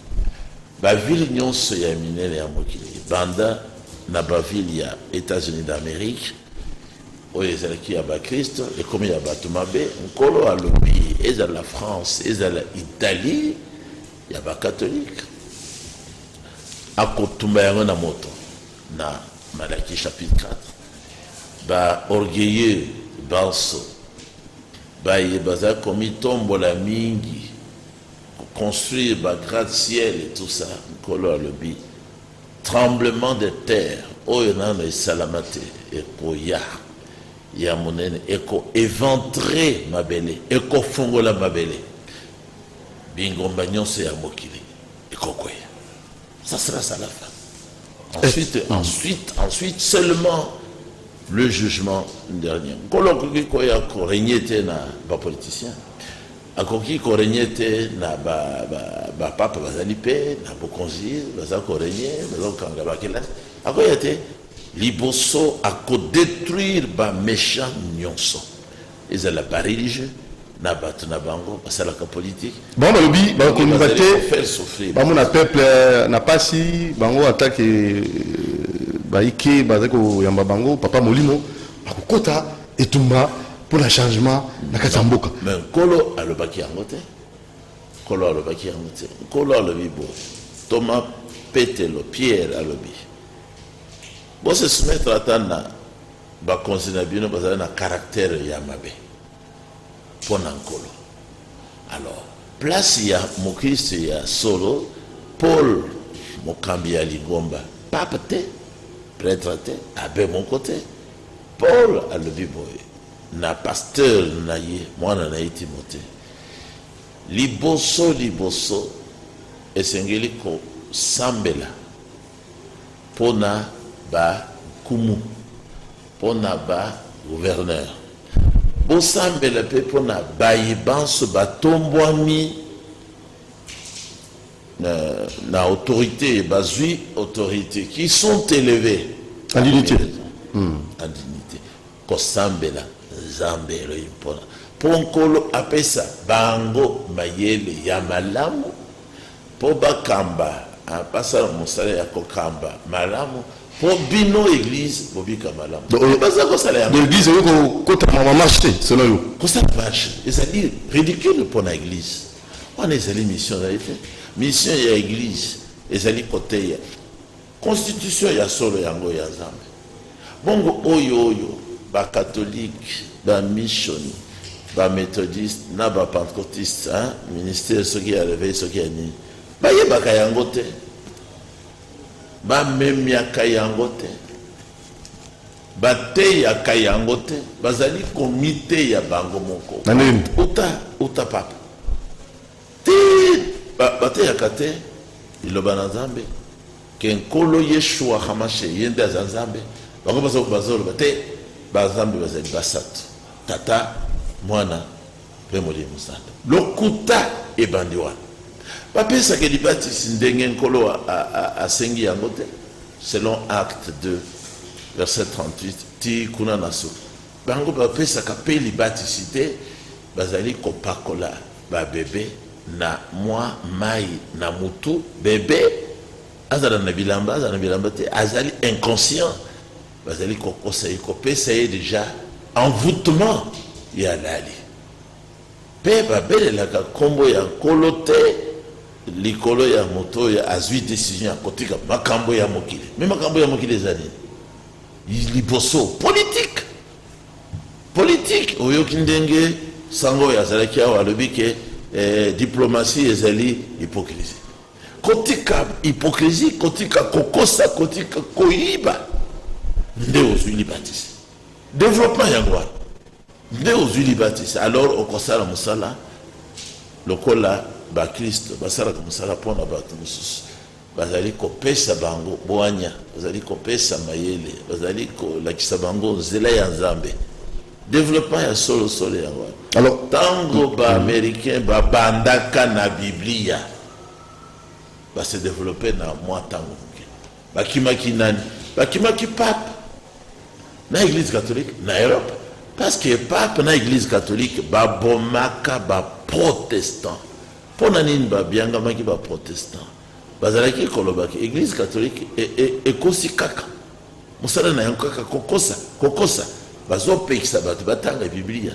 bavile nyonso ya minene ya mokili banda na bavile ya États-Unis d'Amérique oyo ezalaki ya bakristo ekomi ya bato mabe nkolo alobi ezala France ezala Italie ya bakatholike akotumba yango na moto na Malaki chapitre 4 ba orgueilleux banso baye baza komi tombola mingi construire ba gratte-ciel et tout ça nkolo alobi tremblement de terre oyo nano esalama te ekoya ya monene eko éventré mabele eko fongola mabele bingomba nyonso ya mokili ekokoya ça sera ça la fin ensuite seulement le jugement dernier nkolo akoki koya korégner te na bapoliticien akoki korégner te na bapapa bazali mpe na bokonzi baza korégner baza kokanga bakelasi akoya te liboso akodétruire baméchant nyonso ezala bareligieux na bato na bango basalaka politique bango balobi bakokonisa te bamona peuple na pasi bango atake baike bazali koyamba bango papa molimo bakokota etumba mpona changement na kati ya mboka mais nkolo alobaki yango te nkolo alobi bo Thomas Petelo Pierre alobi bose soumettre ata na bakonzi na bino bazali na caractère ya mabe mpona nkolo alors place ya mokristo ya solo Paul mokambi ya lingomba pape te prêtre te abe moko te Paul alobi boye na pasteur na ye mwana na ye Timote liboso esengeli kosambela mpona bakumu mpona bagouverneur bosambela mpe mpona bayebanso batombwami na autorité bazwi autorité qui sont élevés en dignité kosambela nzambe eloyi mpona mpo nkolo apesa bango mayele ya malamu mpo bakamba basala mosala ya kokamba malamu mpo bino église bobika malamu baza kosala yango l'église oyo kokotama mamarche te selon yo kosala marche ezali ridicule mpona église wana ezali mission ezali te mission ya église ezali koteya constitution ya solo yango ya nzambe bongo oyo bakatholike bamisioni baméthodiste na bapentecôtiste ministère soki ya réveil soki ya nini bayebaka yango te bamemiaka yango te bateyaka yango te bazali komite ya bango moko uta papa te bateyaka te liloba na nzambe ke nkolo yeshua hamashe ye nde aza nzambe bango bazoloba te banzambe bazali basatu tata mwana mpe molimo nzambe lokuta ebandi wana bapesa ke libatisi ndenge nkolo asengi yango te selon acte 2 verset 38 ti kuna na suka bango bapesaka mpe libatisi te bazali kopakola babebe na mwa mai na mutu bebe azala na bilamba te azali inconscient bazali kokosa ye kopesa ye déjà envoûtement ya lali mpe babelelaka nkombo ya nkolo te likolo ya moto oyo azwi décision ya kotika makambo ya mokili me makambo ya mokili eza nini liboso politique oyoki ndenge sango oyo azalaki awa alobi ke diplomatie ezali hypocrisie kotika hypocrisie kotika kokosa kotika koyiba nde ozwi libatisi développement yango wana nde ozwi libatisi alors okosala mosala lokola bakristo basalaka mosala mpona bato mosusu bazali kopesa bango bwanya bazali kopesa mayele bazali kolakisa bango nzela ya nzambe développement ya solosolo yango wana alors ntango baaméricain babandaka na biblia base développe na mwa ntango moke bakimaki nani bakimaki pape na église catholique na Europe parce que pape na église catholique babomaka baprotestant mpona nini babiangamaki baprotestant bazalaki kolobaki église catholique ekosi kaka mosala na yango kaka kokosa bazopekisa bato batanga biblia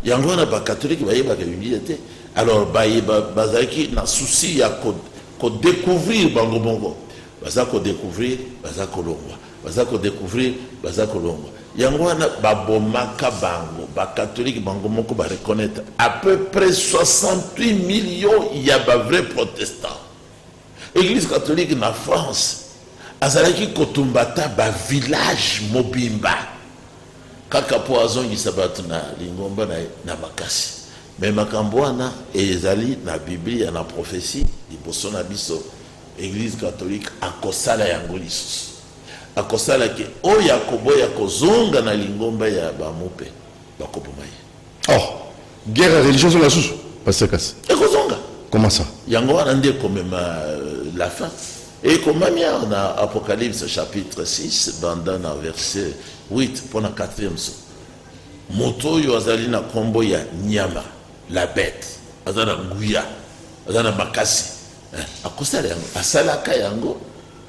yango wana bakatholike bayebaka biblia te alors bazalaki na souci ya kodécouvrir bango bongo baza kodécouvrir baza kolongwa baza kodécouvrir baza kolongwa yango wana babomaka bango bakatholike bango moko bareconnaître à peu près 68 millions ya bavrais protestants église catholique na France azalaki kotumbata bavillage mobimba kaka po azongisa bato na lingomba na makasi me makambo wana ezali na biblia na prophétie liboso na biso église catholique akosala yango lisusu akosala ke oyo akoboya kozonga na lingomba ya bamupe bakoboma ye guerre religieuse na susu pasteur Kasi ekozonga comment ça yango wana nde komema la fin et komami na Apocalypse chapitre 6 banda na verset 8 pour la 4e so moto oyo azali na kombo ya nyama la bête azana nguya azana makasi akosala yango asalaka yango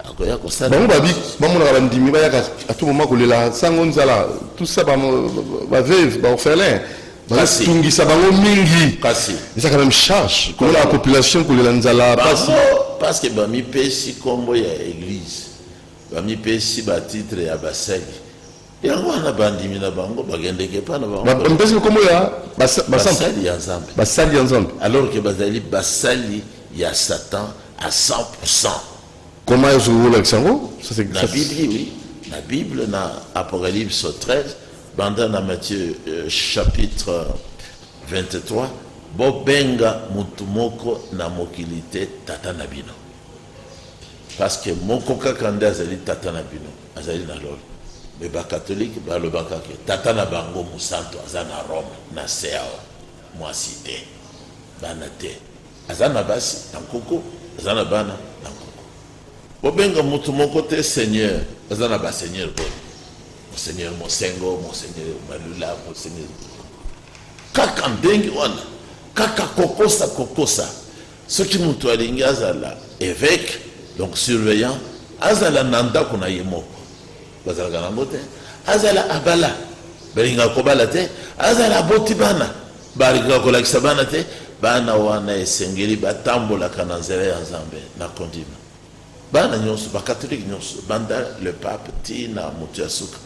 akoya kosala bango babi bamonaka bandimi bayaka à tout moment kolela sango nzala tout ça baveuve baorphelin bazatungisa bango mingi kasi eza quand même charge kolela la population kolela nzala parce que bamipesi kombo ya église bamipesi batitre ya basali yango wana bandimi na bango bagendeke pa na bango mpesi kombo ya basali ya nzambe basali ya nzambe alors que bazali basali ya Satan à 100%. Comment est-ce que vous l'avez la Bible, oui. La Bible, dans Apocalypse 13, dans Matthieu chapitre 23, Bobenga mutumoko na mokilite tata na bino. Parce que moko kakande azali tata na bino, azali na lolo. Mais ba catholique ba le baka ke tata na bango musanto azana Rome na Seao moi cité bana te azana basi na koko azana bana na koko bobenga mutu moko te seigneur azana ba seigneur bon monseigneur Mosengo monseigneur Malula monseigneur kaka ndengi wana kaka kokosa soki mutu alingi azala évêque donc surveillant azala nanda kuna yemoko bazalaka nango te azala abala balinga kobala te azala boti bana balinga kolakisa bana te bana wana esengeli batambolaka na nzela ya nzambe na kondima bana nyonso bakatolike nyonso banda le pape ti na motu ya suka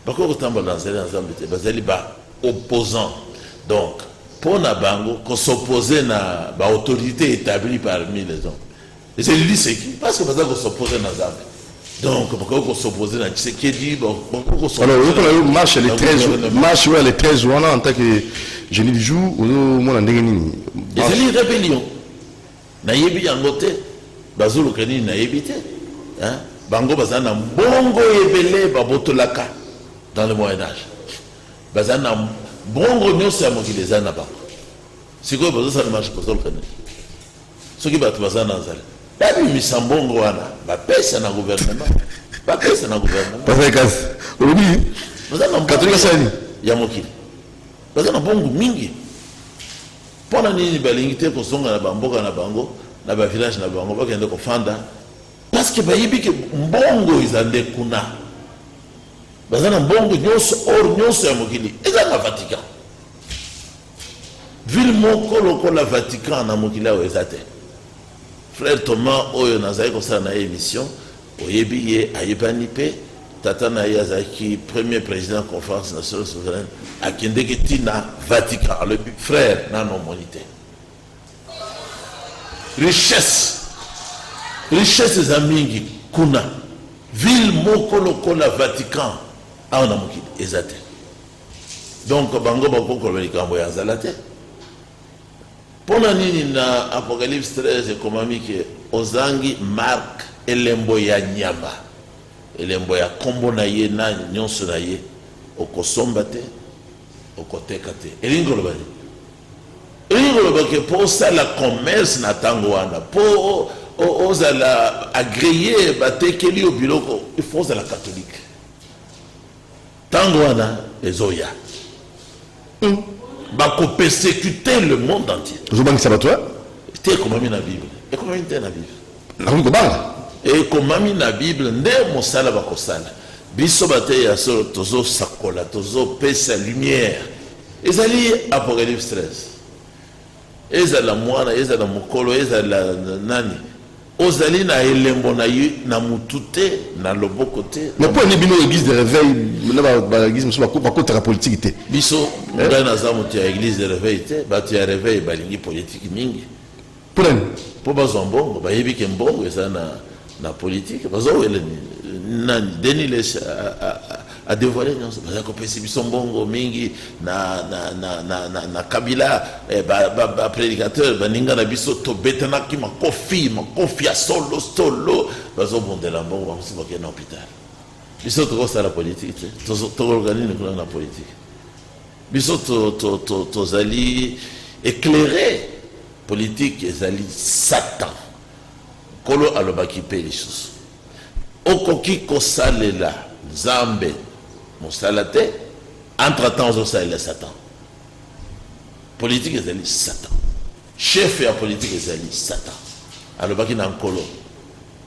bakoki kotambola na nzela ya nzambe te bazali baopposant donc mpo na bango kosoppose na baautorité établie parmi les hommes ezeli seki parce que baza kosoppose na nzambe. Donc, pourquoi s'opposer à Tshisekedi? Alors, marche les 13 jours en tant que génie du jour, on a une rébellion. Naïbi Yangote, Bazulu Kani Naïbite, Bango Bazana, Bongo Ebele, Babotolaka, dans le Moyen-Âge. Bazana, Bongo Nyosa Mokilezana Bango. C'est quoi, Bazana marche pour le Kani? soki bato baza na nzala babimisa mbongo wana bapesa na gouvernement bapesa na gouvernement Pasteur Kasi. Olobi baza na Catholique sali ya mokili baza na mbongo mingi mpona nini balingi te kozonga na bamboka na bango na bavillage na bango bakende kofanda parce que bayebi ke mbongo eza nde kuna baza na mbongo nyonso or nyonso ya mokili eza na Vatican ville moko lokola Vatican na mokili awo eza te frère Thomas oyo nazali kosala na ye émission oyebi ye ayebani mpe tata na ye azalaki premier président conférence nationale souveraine akendeki ntina Vatican alobi frère nano omoni te richesse eza mingi kuna ville moko lokola Vatican awa na mokili eza te donc bango bakokoloba likambo ya nzala te mpona nini na Apocalypse 13 ekomami ke ozangi mark elembo ya nyama elembo ya kombo na ye na nyonso na ye okosomba te okoteka te elingi koloba nini elingi koloba ke mpo osala commerce na ntango wana mpo ozala agreye batekeli yo biloko ifo ozala catholique ntango wana ezoya bakopersécuter le monde entier ozobangisa bato te ekomami na bible ekomami te na bible nakoki kobanga ekomami na bible nde mosala bakosala biso bateya solo tozosakola tozopesa lumière ezali Apocalypse 13 ezala mwana ezala mokolo ezala nani ozali na elembo na ye na mutu te na loboko te mais mpo ani bino église de réveil na baéglise mosusu bakotaka politike te biso ngai naza moto ya église de réveil te bato ya réveil balingi politike mingi mpo nani mpo bazwa mbongo bayebi ke mbongo eza na politike bazowela nani Denis Lech adévoile nyonso baza kopesa biso mbongo mingi na Kabila baprédicateur baninga na biso tobetanaki makofi ya solo bazobondela mbongo bamosi bakende na hôpital biso tokosala politike te tokoloka nini kuna na politike biso tozali éclairé politique ezali Satan kolo alobaki mpe lisusu okoki kosalela Nzambe mosala te entre temps ozosalela Satan politique ezali Satan chef ya politique ezali Satan alobaki na nkolo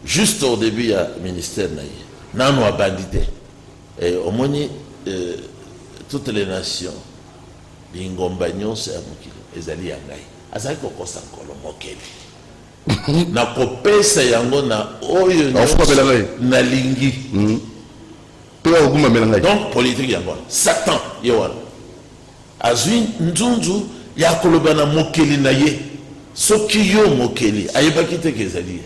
juste au début ya ministère na ye nano abandi te omoni toutes les nations bingomba nyonso ya mokili ezali ya ngai azalaki kokosa nkolo mokeli na kopesa yango na oyo nalingi mpe bakokumamela ngai donc politique yango wana Satan ye wana azwi nzunzu ya koloba na mokeli na ye soki yo mokeli ayebaki te ke ezali ye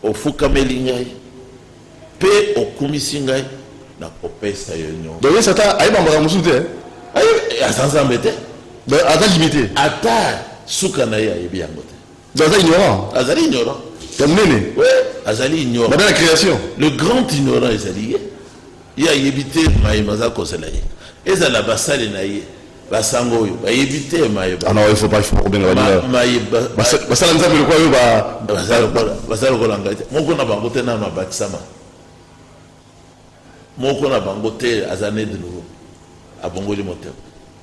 ofukameli ngai mpe okumisi ngai na kopesa yo nyonso donc ye Satan ayebambaka mosusu te aza nzambe te ata limité ata suka na ye ayebi yango te donc aza ignorant azali ignorant ya monene azali ignorant bada na création le grand ignorant ezali ye ayebi te mayema aza kozela ye ezala basali na ye basango oyo bayebi te mayeba non il faut pas kobenga basala nzambe lokwa oyo basala lokola ngai te moko na bango te nano abatisama moko na bango te aza ne de nouveau abongoli motema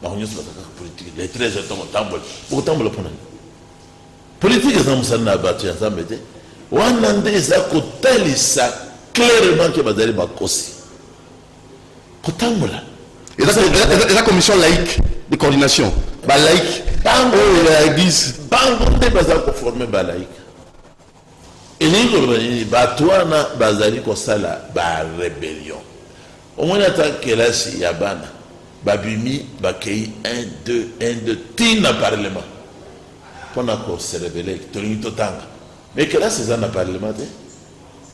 bango nyonso bazalaka politique les 13 ans bokotambola bokotambola mpo nani politique eza mosala na bato ya nzambe te wana nde eza kotalisa clairement ke bazali bakosi kotambola eza commission laïque de coordination balaïque oyo ya église bango nde baza koforme balaïque elingi koloba nini bato wana bazali kosala barébellion omoni ata kelasi ya bana babimi bakei 1 2 tina parlement mpona koserebele tolingi totanga mais kelasi eza na parlement te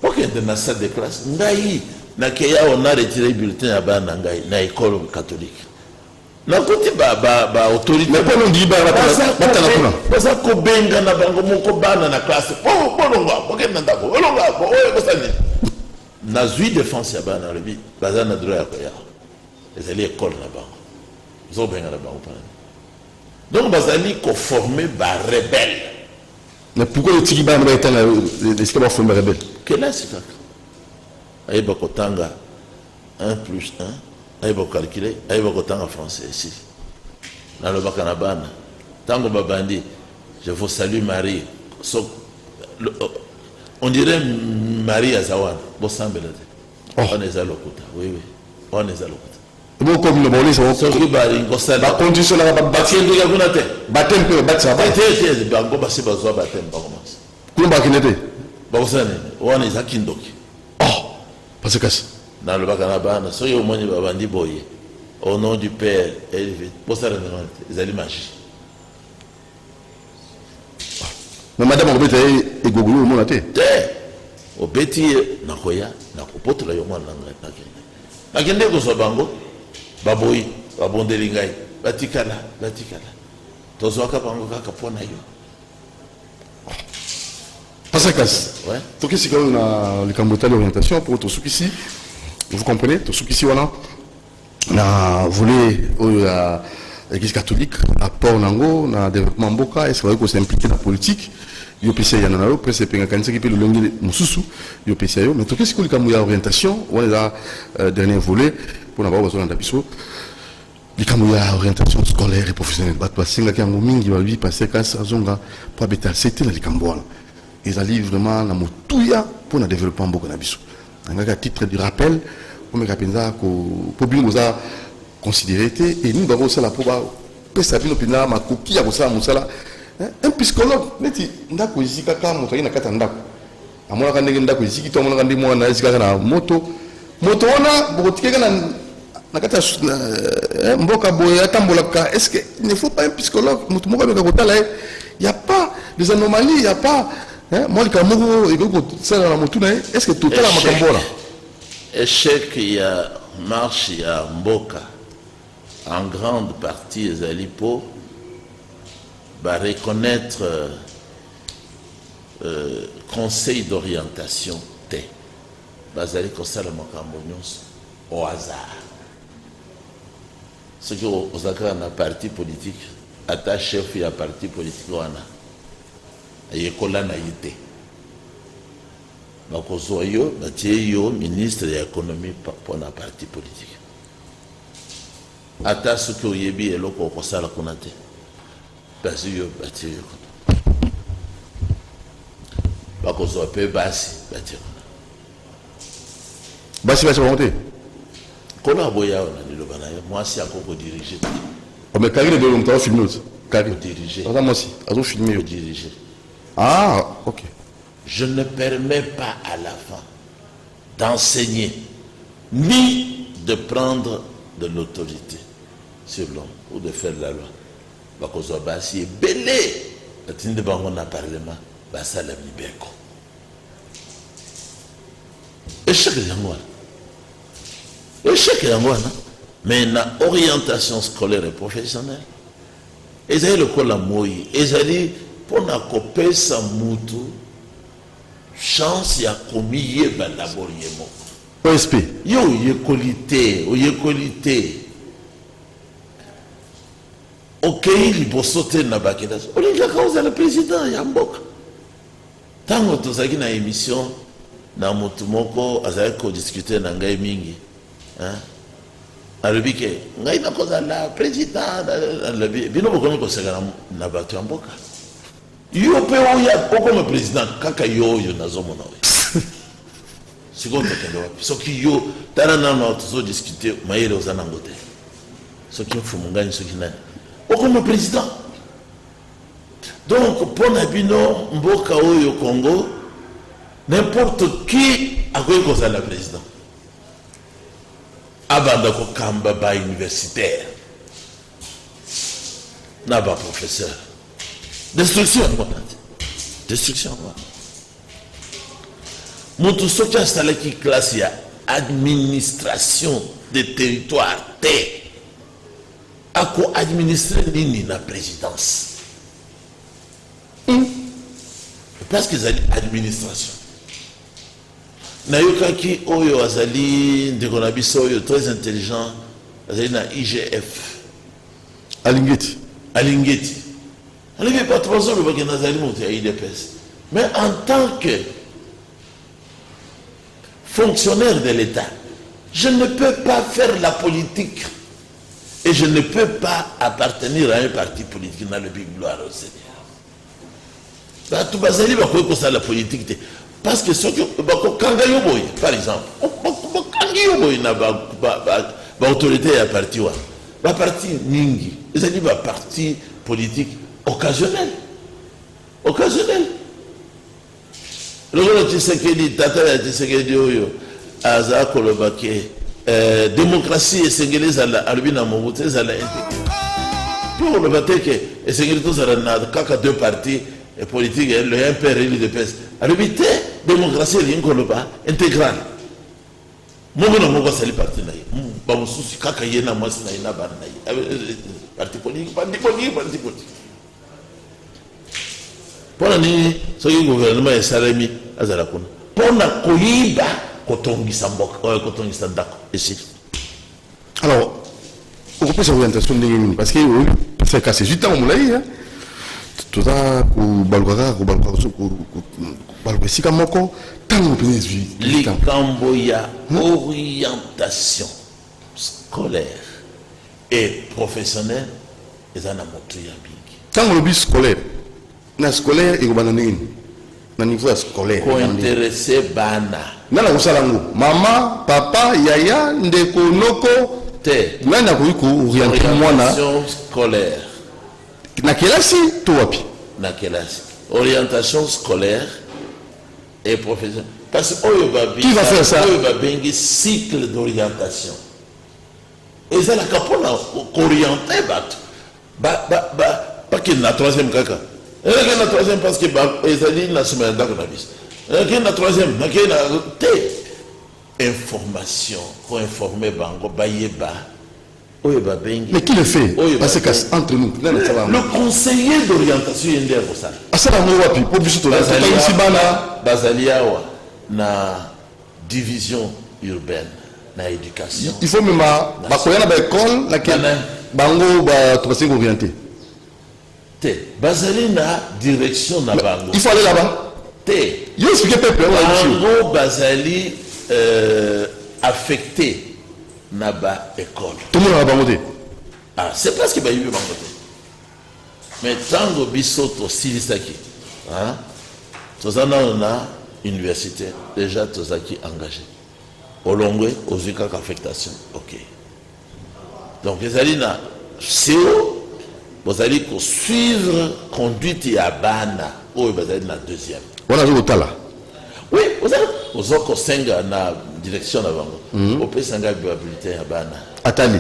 pokende na salle de classe ngai nakeya awa na retire bulletin ya bana na ngai na ekole catholique nakoti baautorité baza kobenga na bango moko bana na classe bolonga bokende na ndako bolonga oyo ekosala nini nazwi défense ya bana alobi baza na droit ya koya ezali ekole na bango ezokobenga na bango mpona nini donc bazali koforme barebele Mais pourquoi le Tiki Bana est les esclaves font rebelle? Quel est ce cas? Aïe Bakotanga 1 plus 1, aïe calculer, aïe Bakotanga français ici. Dans le Bakanabana, Tango Babandi, je vous salue Marie. On dirait Marie Azawan, Bossambelade. On est à l'Okuta, oui, oui, on est à l'Okuta. Bon, comme le bonnet, c'est Ce qui va la condition là, baptême, baptême, baptême, Bango Bassi Bazoa baptême, pas commence. comment baptême? Baosane, on est à Kindoki. Oh, parce que Dans le Bakanabana, soyez au moins Babandi Boye. Au nom du Père, et ils allaient marcher. mais madame, on peut être égoulé au monde à terre. Au Betty, Nakoya, Nakopote, la Yoma, Nakende, Kosobango, Baboy, Babondelingai, Batikala, Batikala. Tozoaka Bango, Kapona yo. Parce que, Ouais. donc ici, quand on a le Cambodge d'orientation, pour tout ce qui ici, vous comprenez, tout ce qui ici, voilà, on a voulu l'église catholique, à Port-Nango, on a développement Mboka, et c'est vrai qu'on s'est impliqué dans la politique. Yo PCA yananalo, presque penga kanisa qui peut le longuer mususu, yo PCA yo, mais tout ce qui est comme orientation, on est là dernier volet pour n'avoir besoin d'habisso. Les camouya orientation scolaire et professionnelle, batwa singa qui a mingi va lui passer quand ça zonga pour habiter c'était dans les cambois. Ils allaient vraiment na motuya pour le développement beaucoup d'habisso. À titre de rappel, comme kapenza ko pobingo za considéré et nous avons ça la pour pesa bino pina makoki ya kosala musala. Un psychologue, neti ndako izika kama moto ina kata ndako. Amona kande ndako iziki to amona kande mwana izika na moto. Moto ona bokotike na kata mboka boya tambolaka. Est-ce que il ne faut pas un psychologue? Moto moko beka kotala il y a pas des anomalies, il y a pas moi le kamoko eko ça na moto na est-ce que total la makambola? Échec il y a marche il y a mboka. En grande partie les alipo va reconnaître conseil d'orientation T. Bazali kosala makambo nyonso au hasard. Ce qui osaka na parti politique, ata chef ya parti politique wana. Ayekola na yite. Bakozwa yo, batie yo ministre de l'économie pour na parti politique. Ata ce que oyebi eloko kosala kuna te. Basi yo bati yo bakozwa pe basi bati Basi basi monter kona boya ona liloba na yo mwasi akoko diriger on me carré de longtemps filmer carré diriger ça moi aussi azo filmer yo diriger. ah OK Je ne permets pas à la fin d'enseigner ni de prendre de l'autorité sur l'homme ou de faire la loi. Bakozwa basi belé atinde bango na parlement basala mibeko échec yango wana mais na orientation scolaire et professionnelle ezali lokola moi ezali mpona kopesa mutu chance ya komiyeba d'abord ye moko OSP yo oyekoli te okei liboso te na bakendasi olingaka ozala président ya mboka ntango tozalaki na émission na motu moko azalaki kodiscute na ngai mingi alobi ke ngai nakozala président bino bokomi koseka na bato ya mboka yo mpe oya okoma président kaka yo oyo nazomona oyo sikoyo tokende wapi soki yo tala nano tozodiscute mayele oza nango te soki mfumu ngani soki nani okoma président donc mpona bino mboka oyo Congo n'importe qui akoki kozala président abanda kokamba ba universitaire na ba professeur destruction mutu soki asalaki classe ya administration de territoire te ako administrer nini na présidence parce que ezali administration nayokaki oyo azali ndeko na biso oyo très intelligent azali na IGF Alingeti alobi bato bazoloba nazali moto ya UDPS. Mais en tant que fonctionnaire de l'État, je ne peux pas faire la politique et je ne peux pas appartenir à un parti politique dans le big gloire au Seigneur. Bato bazali bakoki kosala la politique parce que soki bakokanga yo boye par exemple bakangi yo boye na baautorité ya parti wana baparti mingi ezali baparti politique occasionnel. Lokola Tshisekedi tata ya Tshisekedi oyo aza koloba ke démocratie esengeli ezala alobi na Mobutu ezala pour koloba te ke esengeli tozala na kaka deux partis politiques le MPR et l'UDPS alobi te démocratie elingi koloba intégrale moko na moko asali parti na ye bamosusu kaka ye na mwasi na ye na bana na ye parti politique. Pour nini soki gouvernement esalemi azala kuna mpona koyiba kotongisa mboka kotongisa ndako esi. Alors okopesa orientation ndenge nini parce que c'est cassé juste en molai toza kobalukaka kobaluka esika moko ntango mpena ezwi likambo ya orientation scolaire et professionnelle eza na motu ya mingi. Ntango lobi scolaire na scolaire ekobanda ndenge nini na niveau ya scolaire kointeresse bana nana kosala ngo mama papa yaya ndeko noko te nani akoki kooriente mwana scolaire na kelasi to wapi na kelasi orientation scolaire et professionnelle parce que qui va faire ça oyo babengi cycle d'orientation ezalaka mpona kooriente bato bakende na troisième kaka nakei na troisième parce que ezali na nsima ya ndako na biso nakei na troisième nakei na te information koinforme bango bayeba oyo babengi. Mais qui le fait parce que entre nous le conseiller d'orientation ye nde ya kosala asala ngo wapi po biso toyisi bana bazali awa na division urbaine na éducation il faut même bakoya na baécole nakei bango tobasiki orienté te bazali na direction na bango. Il faut aller là-bas. Te il faut expliquer peuple bango bazali affecté na ba école. Tout le monde a bango te. Ah, c'est parce que bayibi bango te. Mais tango biso to silisaki hein tozana na université déjà tozaki engagé olongwe ozika affectation. OK. Donc ezali na CO vous allez suivre conduite ya bana ou vous allez na deuxième. Voilà je otala. Oui, vous allez aux senga na direction na bango. Au peut senga bulletin ya bana. Atali.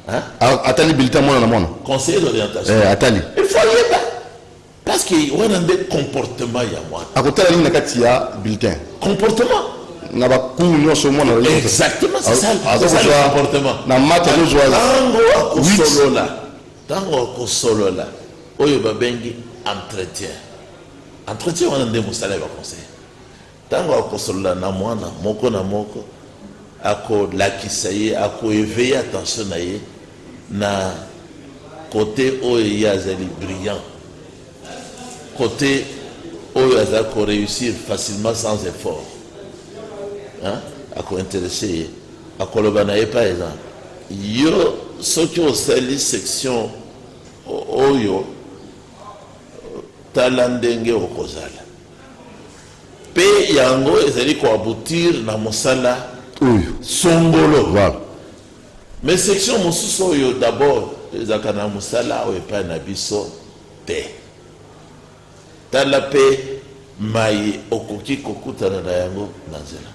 Hein? Atali bulletin mona na mona. Conseiller d'orientation. Atali. Il faut y aller parce que on a des comportements ya moi. Akotala ni na kati ya bulletin. Comportement. Na ba cours nyonso mona. Exactement, c'est ça. C'est le comportement. Na mata no joie. Tango akosolola. Tango akosolola. Oyo babengi entretien. Entretien wana nde mosala ya conseil. Tango akosolola na mwana moko na moko ako lakisa ye ako éveiller attention na ye na côté oyo yazali brillant. Côté oyo azali ko réussir facilement sans effort. Hein? Ako intéressé akoloba na ye par exemple. Yo soki osali section oyo tala ndenge okozala pe yango ezali koaboutir na mosala oyo songolo. Voilà. Mais section mosusu oyo d'abord ezalaka na mosala oyo epai na biso te tala pe mai okoki kokutana na yango na nzela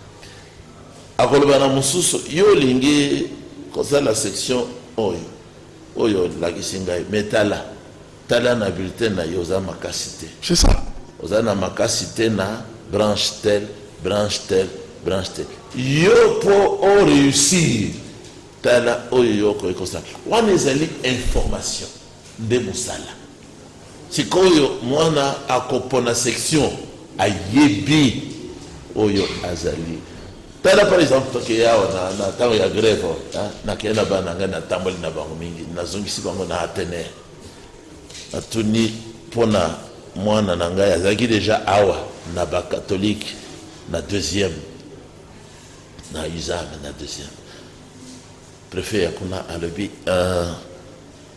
akoloba na mosusu yo olingi kosala section oyo lakisi ngai mais tala na bulletin na yo oza makasi te. C'est ça. Oza na makasi te na branche tel yo po o réussir tala oyo yo okoki kosala wana ezali information nde mosala sikoyo mwana akopona section ayebi oyo azali tala par exemple toke yawa na ntango ya grève nakeye na bana ngai natamboli na bango mingi nazongisi bango na atenaire natuni pona mwana na ngai azalaki déjà awa na ba catholique na deuxième na usame na deuxième préfet ya kuna alobi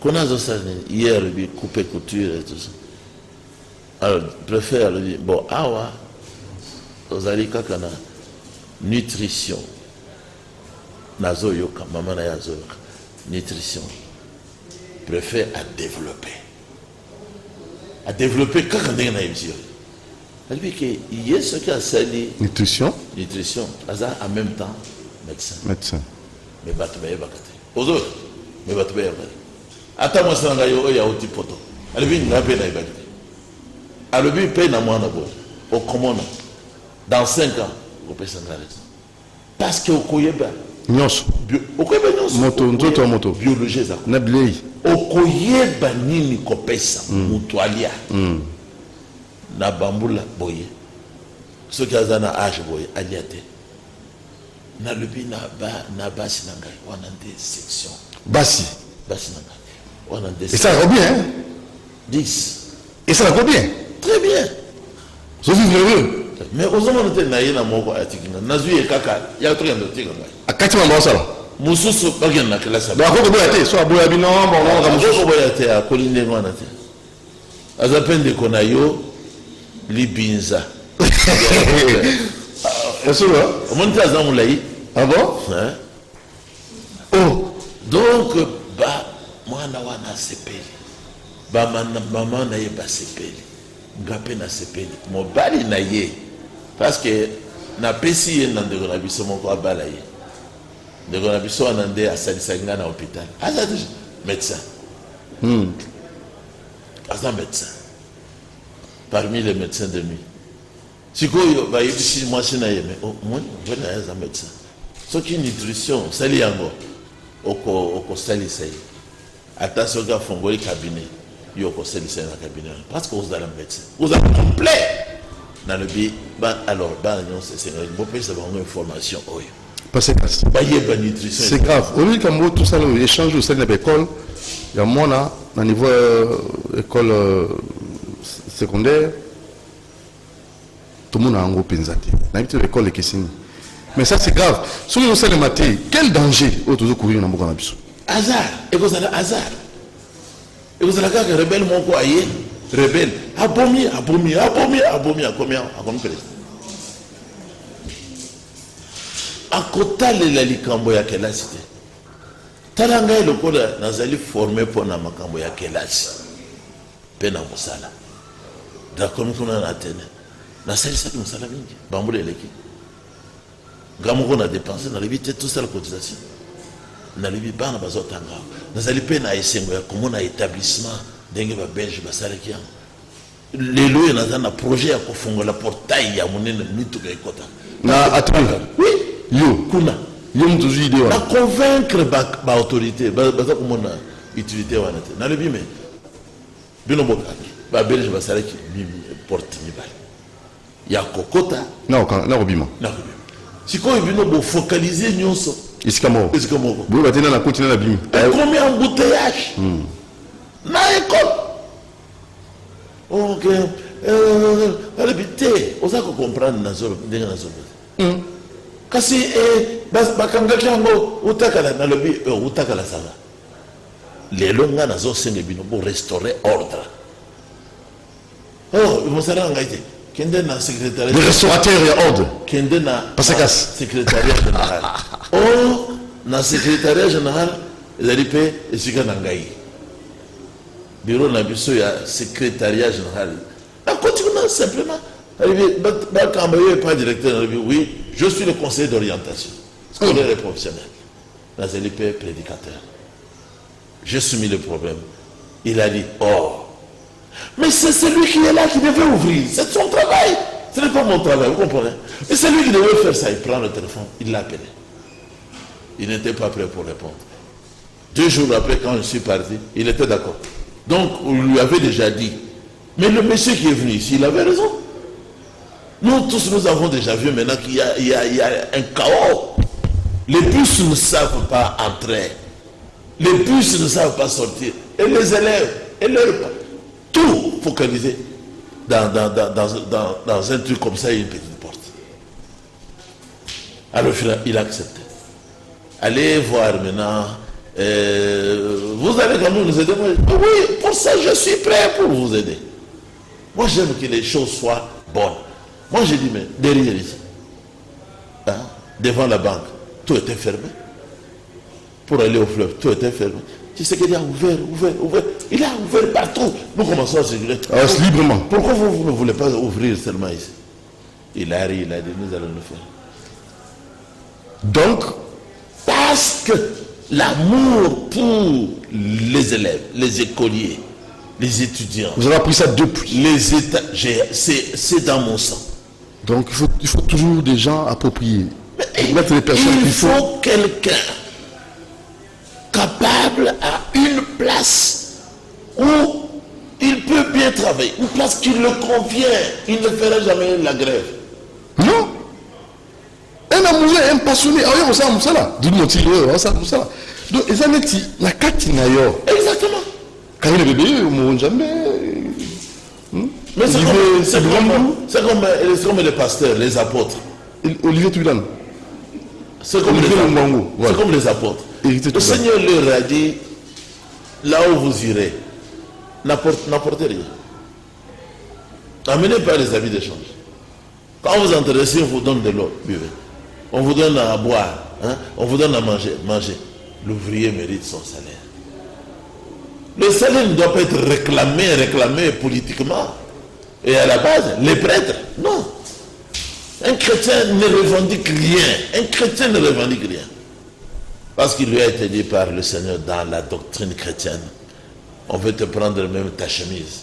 kuna zosa hier bi couper couture et tout ça alors préfet alobi bon awa ozali kaka na nutrition nazoyoka mama na yazoyoka nutrition préfet à développer kaka ndenge na yebisi alobi ke ye soki asali Nutrition. aza en même temps médecin mais bato bayebaka te ozoyoka mais bato bayebaka te ata mwasi na ngai oyo auti poto alobi ngai mpe nayebaki te alobi mpe na mwana boye okomona dans 5 ans opesa ngai raison parce que okoyeba Nyonso. okoyeba nyonso Moto, nzoto ya moto. biologie ezako Na bilei. okoyeba nini kopesa moto alia na bambula boye soki aza na age boye alia te nalobi na basi na ngai wana nde section Basi. basi na ngai wana nde Et ça va bien, hein? 10 Et ça va bien. très bien Je suis heureux. mais ozomona te na ye na moko atiki nga nazwi ye kaka ya tokende otika ngai Akati mambo osala. mosusu bakende na kelasi Donc ako boya te, so aboya bino bon on ka mususu. akoboya te akoli ndenge wana te aza mpe ndeko na yo libinza Est-ce que omoni te aza molai ah bon? hein? Oh, donc mwana wana asepeli mama na ye basepeli nga mpe nasepeli mobali na ye parce que napesi ye na ndeko na biso moko abala ye ndeko na biso wana nde asalisaki nga na hôpital aza déjà médecin aza médecin parmi les médecins de nuit sikoyo bayebisi mwasi na ye me moni mveni na ye aza médecin soki nutrition osali yango okosalisa ye ata soki afongoli cabinet yo okosalisa ye na cabinet parce que ozala médecin ozala complet nalobi alors bana nyonso esengeli bopesa bango information oyo parce que bayeba nutrition c'est grave. Au lieu que tout ça, l'échange au sein de l'école, il y a moi, à niveau école secondaire, tout le monde a un gros penzati. Dans l'école de Kessini. Mais ça, c'est grave. Si on sait le matin, quel danger au-dessus de courir dans le bus? hasard ekozala hasard ekozala kaka rebelle moko aye rebelle abomi akomi président akotalela likambo ya kelasi te tala ngai lokola nazali formé mpo na makambo ya kelasi mpe na mosala dakomi kuna na atene nasalisaki mosala mingi bambula eleki nga moko na dépense nalobi te tosala cotisation nalobi bana bazotanga nazali mpe na esengo ya komona établissement ndenge babelge basalaki yango lelo oyo naza na projet ya kofongola portail ya monene mituka ekota Na atelier. oui Yo. kuna Yo mtuzu idée na wana. convaincre baautorité baza komona utilité wana te nalobi me bino bokangi babelge basalaki porte mibale ya kokota Na robima. nakobi sikoyo bino bofocalize nyonso Isika moko. esika moko Boyo batena na koti na bimi. ekomi embouteillage na école ok alobi te oza kocomprendre ndenge nazoloba kasi bakangaki yango utakala nalobi utakala sala lelo nga nazosenga bino borestaurer ordre mosala na ngai te kende na secrétariat Le restaurateur et ordre. kende na Pasekas. secrétariat général na secrétariat général ezali mpe esika na ngai bureau na biso ya secrétariat général nakoti kuna simplement bakamba yo pas directeur nalobi oui je suis le conseiller d'orientation scolaire et professionnel nazali mpe prédicateur j'ai soumis le problème il a dit mais c'est celui qui est là qui devait ouvrir c'est son travail ce n'est pas mon travail vous comprenez mais c'est lui qui devait faire ça il prend le téléphone il l'a appelé il n'était pas prêt pour répondre 2 jours après quand je suis parti il était d'accord donc on lui avait déjà dit mais le monsieur qui est venu ici il avait raison nous tous nous avons déjà vu maintenant qu'il y a un chaos les bus ne savent pas entrer les bus ne savent pas sortir et les élèves et leurs tout focaliser dans un truc comme ça et une petite porte. Alors il a accepté. Allez voir maintenant. Vous allez quand même nous aider. Oui, pour ça je suis prêt pour vous aider. Moi j'aime que les choses soient bonnes. Moi j'ai dit, mais derrière ici, hein, devant la banque, tout était fermé. Pour aller au fleuve, tout était fermé. Tu sais qu'il a ouvert. Il a ouvert partout. Nous commençons à circuler. Librement. Pourquoi vous ne voulez pas ouvrir seulement ici? Il a dit, nous allons le faire. Donc, parce que l'amour pour les élèves, les écoliers, les étudiants. Vous avez appris ça depuis. Les États, c'est dans mon sang. Donc, il faut toujours des gens appropriés. Mettre les personnes il qu'il faut quelqu'un capable à une place où il peut bien travailler, une place qui le convient. Il ne fera jamais la grève. Non. Un amoureux, un passionné. Ah oui, on sait ça là. Dis-nous, on sait ça là. Donc, ils ont dit, la carte d'ailleurs. Exactement. Quand il est bébé, on ne jamais. Mais c'est comme les pasteurs, les apôtres. Olivier Toulan. C'est comme, comme les apôtres. Le Seigneur leur a dit, là où vous irez, n'apportez rien. N'amenez pas les habits d'échange. Quand vous entrez ici, on vous donne de l'eau, buvez. On vous donne à boire, hein? On vous donne à manger, mangez. L'ouvrier mérite son salaire. Le salaire ne doit pas être réclamé politiquement. Et à la base, les prêtres, non. Un chrétien ne revendique rien. Un chrétien ne revendique rien. Parce qu'il lui a été dit par le Seigneur dans la doctrine chrétienne, on veut te prendre même ta chemise,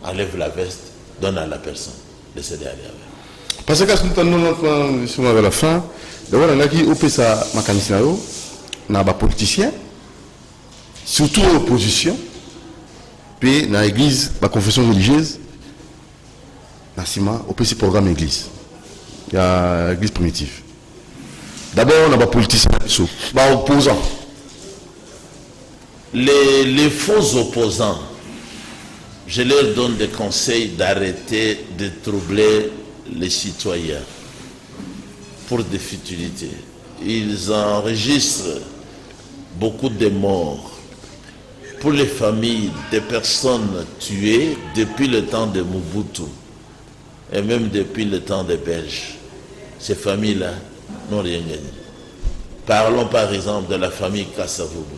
enlève la veste, donne à la personne, laissez-le aller avec. Parce que nous sommes à la fin, d'abord on a qui opé sa mécanicien, on a des politiciens, surtout l'opposition, puis dans l'église, la confession religieuse, dans Sima, opé ce programme église. Il y a l'église primitive. D'abord, on a des politiciens, des opposants. Les faux opposants, je leur donne des conseils d'arrêter de troubler les citoyens pour des futilités. Ils enregistrent beaucoup de morts pour les familles des personnes tuées depuis le temps de Mobutu et même depuis le temps des Belges. Ces familles-là n'ont rien gagné. Parlons par exemple de la famille Kasavubu.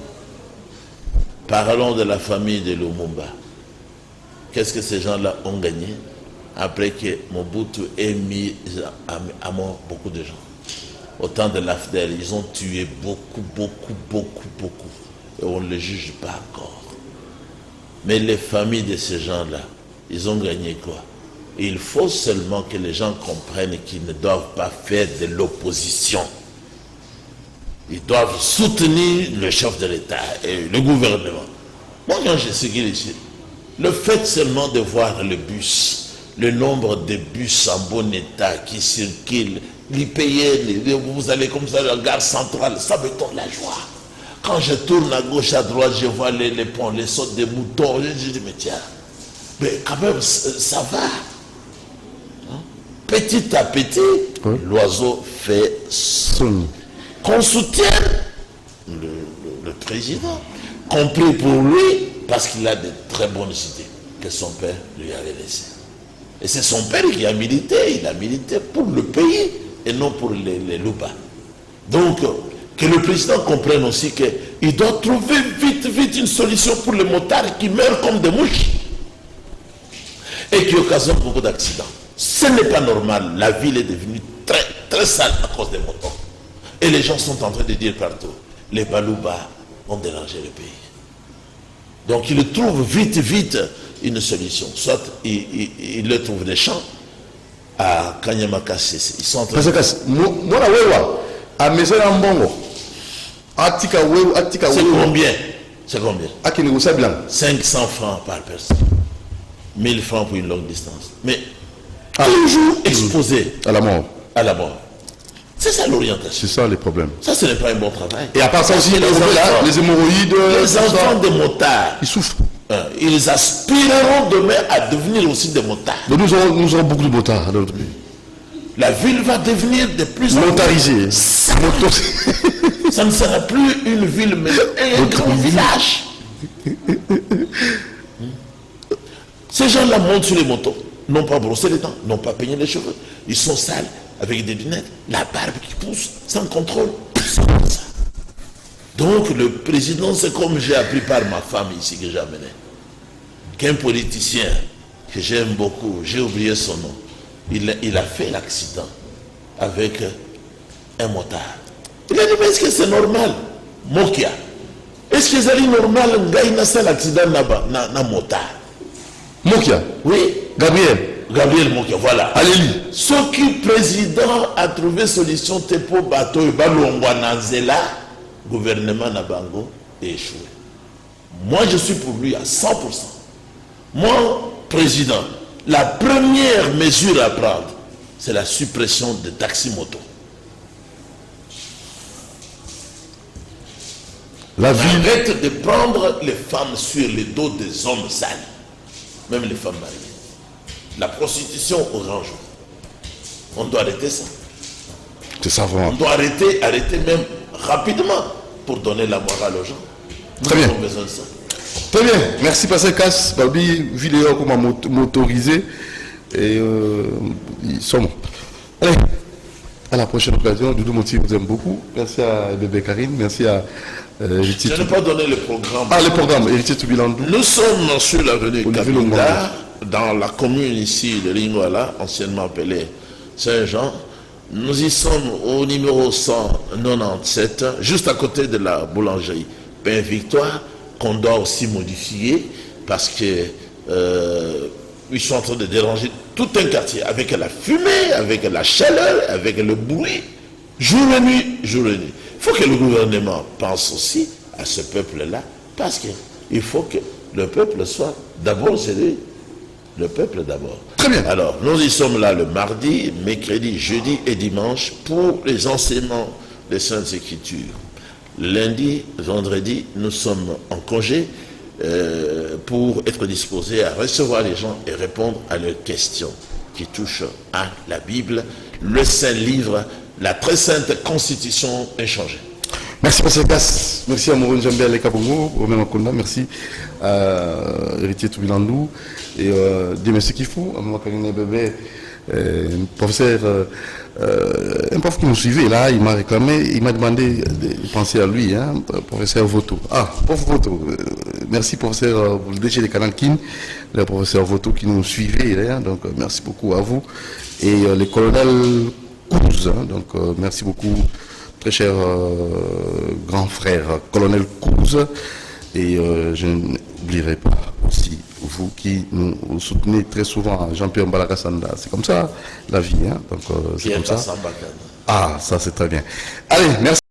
Parlons de la famille de Lumumba. Qu'est-ce que ces gens-là ont gagné après que Mobutu ait mis à mort beaucoup de gens? Au temps de l'AFDEL, ils ont tué beaucoup. Et on ne les juge pas encore. Mais les familles de ces gens-là, ils ont gagné quoi? Il faut seulement que les gens comprennent qu'ils ne doivent pas faire de l'opposition. Ils doivent soutenir le chef de l'État et le gouvernement. Moi, quand je suis ici, le fait seulement de voir le bus, le nombre de bus en bon état qui circulent, les payer, vous allez comme ça à la gare centrale, ça me donne la joie. Quand je tourne à gauche, à droite, je vois les ponts, les sautes des moutons, je dis, mais tiens, mais quand même, ça va. Petit à petit, l'oiseau fait son. Qu'on soutienne le président, compris pour lui, parce qu'il a de très bonnes idées que son père lui avait laissées. Et c'est son père qui a milité, il a milité pour le pays et non pour les loupas. Donc, que le président comprenne aussi qu'il doit trouver vite une solution pour les motards qui meurent comme des mouches et qui occasionnent beaucoup d'accidents. Ce n'est pas normal. La ville est devenue très sale à cause des motos. Et les gens sont en train de dire partout, les Balouba ont dérangé le pays. Donc ils trouvent vite une solution. Soit ils le trouvent des champs à Kanyamakassi. Ils sont en train de... C'est combien? C'est combien? 500 francs par personne. 1000 francs pour une longue distance. Mais toujours exposé à la mort. C'est ça l'orientation. C'est ça les problèmes. Ça, ce n'est pas un bon travail. Et à part ça aussi, les hémorroïdes, les enfants de motards, ils souffrent. ils aspireront demain à devenir aussi des motards. Mais nous aurons beaucoup de motards dans notre pays. La ville va devenir de plus en plus Motarisés. Ça ne sera plus une ville, mais un grand village. Ces gens-là montent sur les motos, n'ont pas brossé les dents, n'ont pas peigné les cheveux. Ils sont sales, avec des lunettes, la barbe qui pousse, sans contrôle. C'est comme ça. Donc le président, c'est comme j'ai appris par ma femme ici que j'ai amené, qu'un politicien que j'aime beaucoup, j'ai oublié son nom, il a fait l'accident avec un motard. Il a dit, mais est-ce que c'est normal? Mokia. Est-ce que c'est normal qu'il fait l'accident na motard? Mokia. Oui. Gabriel Mokia, voilà. Alléluia. Ce qui président a trouvé solution pour bateau et balongwananzela, gouvernement Nabango est échoué. Moi je suis pour lui à 100%. Moi, président, la première mesure à prendre, c'est la suppression des taxis moto. La ville. Arrête de prendre les femmes sur le dos des hommes sales, même les femmes mariées. La prostitution au grand jour. On doit arrêter ça. C'est ça vraiment. On doit arrêter même rapidement pour donner la morale aux gens. Très bien. Nous avons besoin de ça. Très bien. Merci Pascal Casse. Babi, vidéo comment motorisé. Et ils sont. Allez. À la prochaine occasion. Doudou Moti vous aime beaucoup. Merci à bébé Karine. Merci à Héritier. Je n'ai pas donné le programme. Ah, le programme. Héritier Toubilandou. Nous sommes sur l'avenue Olivier Kabinda, Longwanga. dans la commune ici de Lingwala, anciennement appelée Saint-Jean. Nous y sommes au numéro 197, juste à côté de la boulangerie Pain Victoire, qu'on doit aussi modifier parce que ils sont en train de déranger tout un quartier avec la fumée, avec la chaleur, avec le bruit, jour et nuit, jour et nuit. Il faut que le gouvernement pense aussi à ce peuple-là parce qu'il faut que le peuple soit d'abord celui. Le peuple d'abord. Très bien. Alors, nous y sommes là le mardi, mercredi, jeudi et dimanche pour les enseignements des Saintes Écritures. Lundi, vendredi, nous sommes en congé pour être disposés à recevoir les gens et répondre à leurs questions qui touchent à la Bible, le Saint-Livre, la très sainte Constitution échangée. Merci Pascal Casse. Merci à Mourou Njambé Aleka Bongo, Romain Makonda. Merci à Héritier Toubilandou. Et des messieurs qui font, à Maman Karine Bébé, professeur, un prof qui nous suivait là, il m'a réclamé, il m'a demandé de penser à lui, hein, professeur Voto. Ah, prof Voto. Merci professeur, vous le DG de Canal Kin, le professeur Voto qui nous suivait là, donc merci beaucoup à vous. Et les colonels Kouz, hein, donc merci beaucoup. Très cher grand frère, colonel Kouz, et je n'oublierai pas aussi vous qui nous soutenez très souvent, Jean-Pierre Mbalakasanda. C'est comme ça la vie, hein? Donc c'est comme ça. Ah, ça c'est très bien. Allez, merci.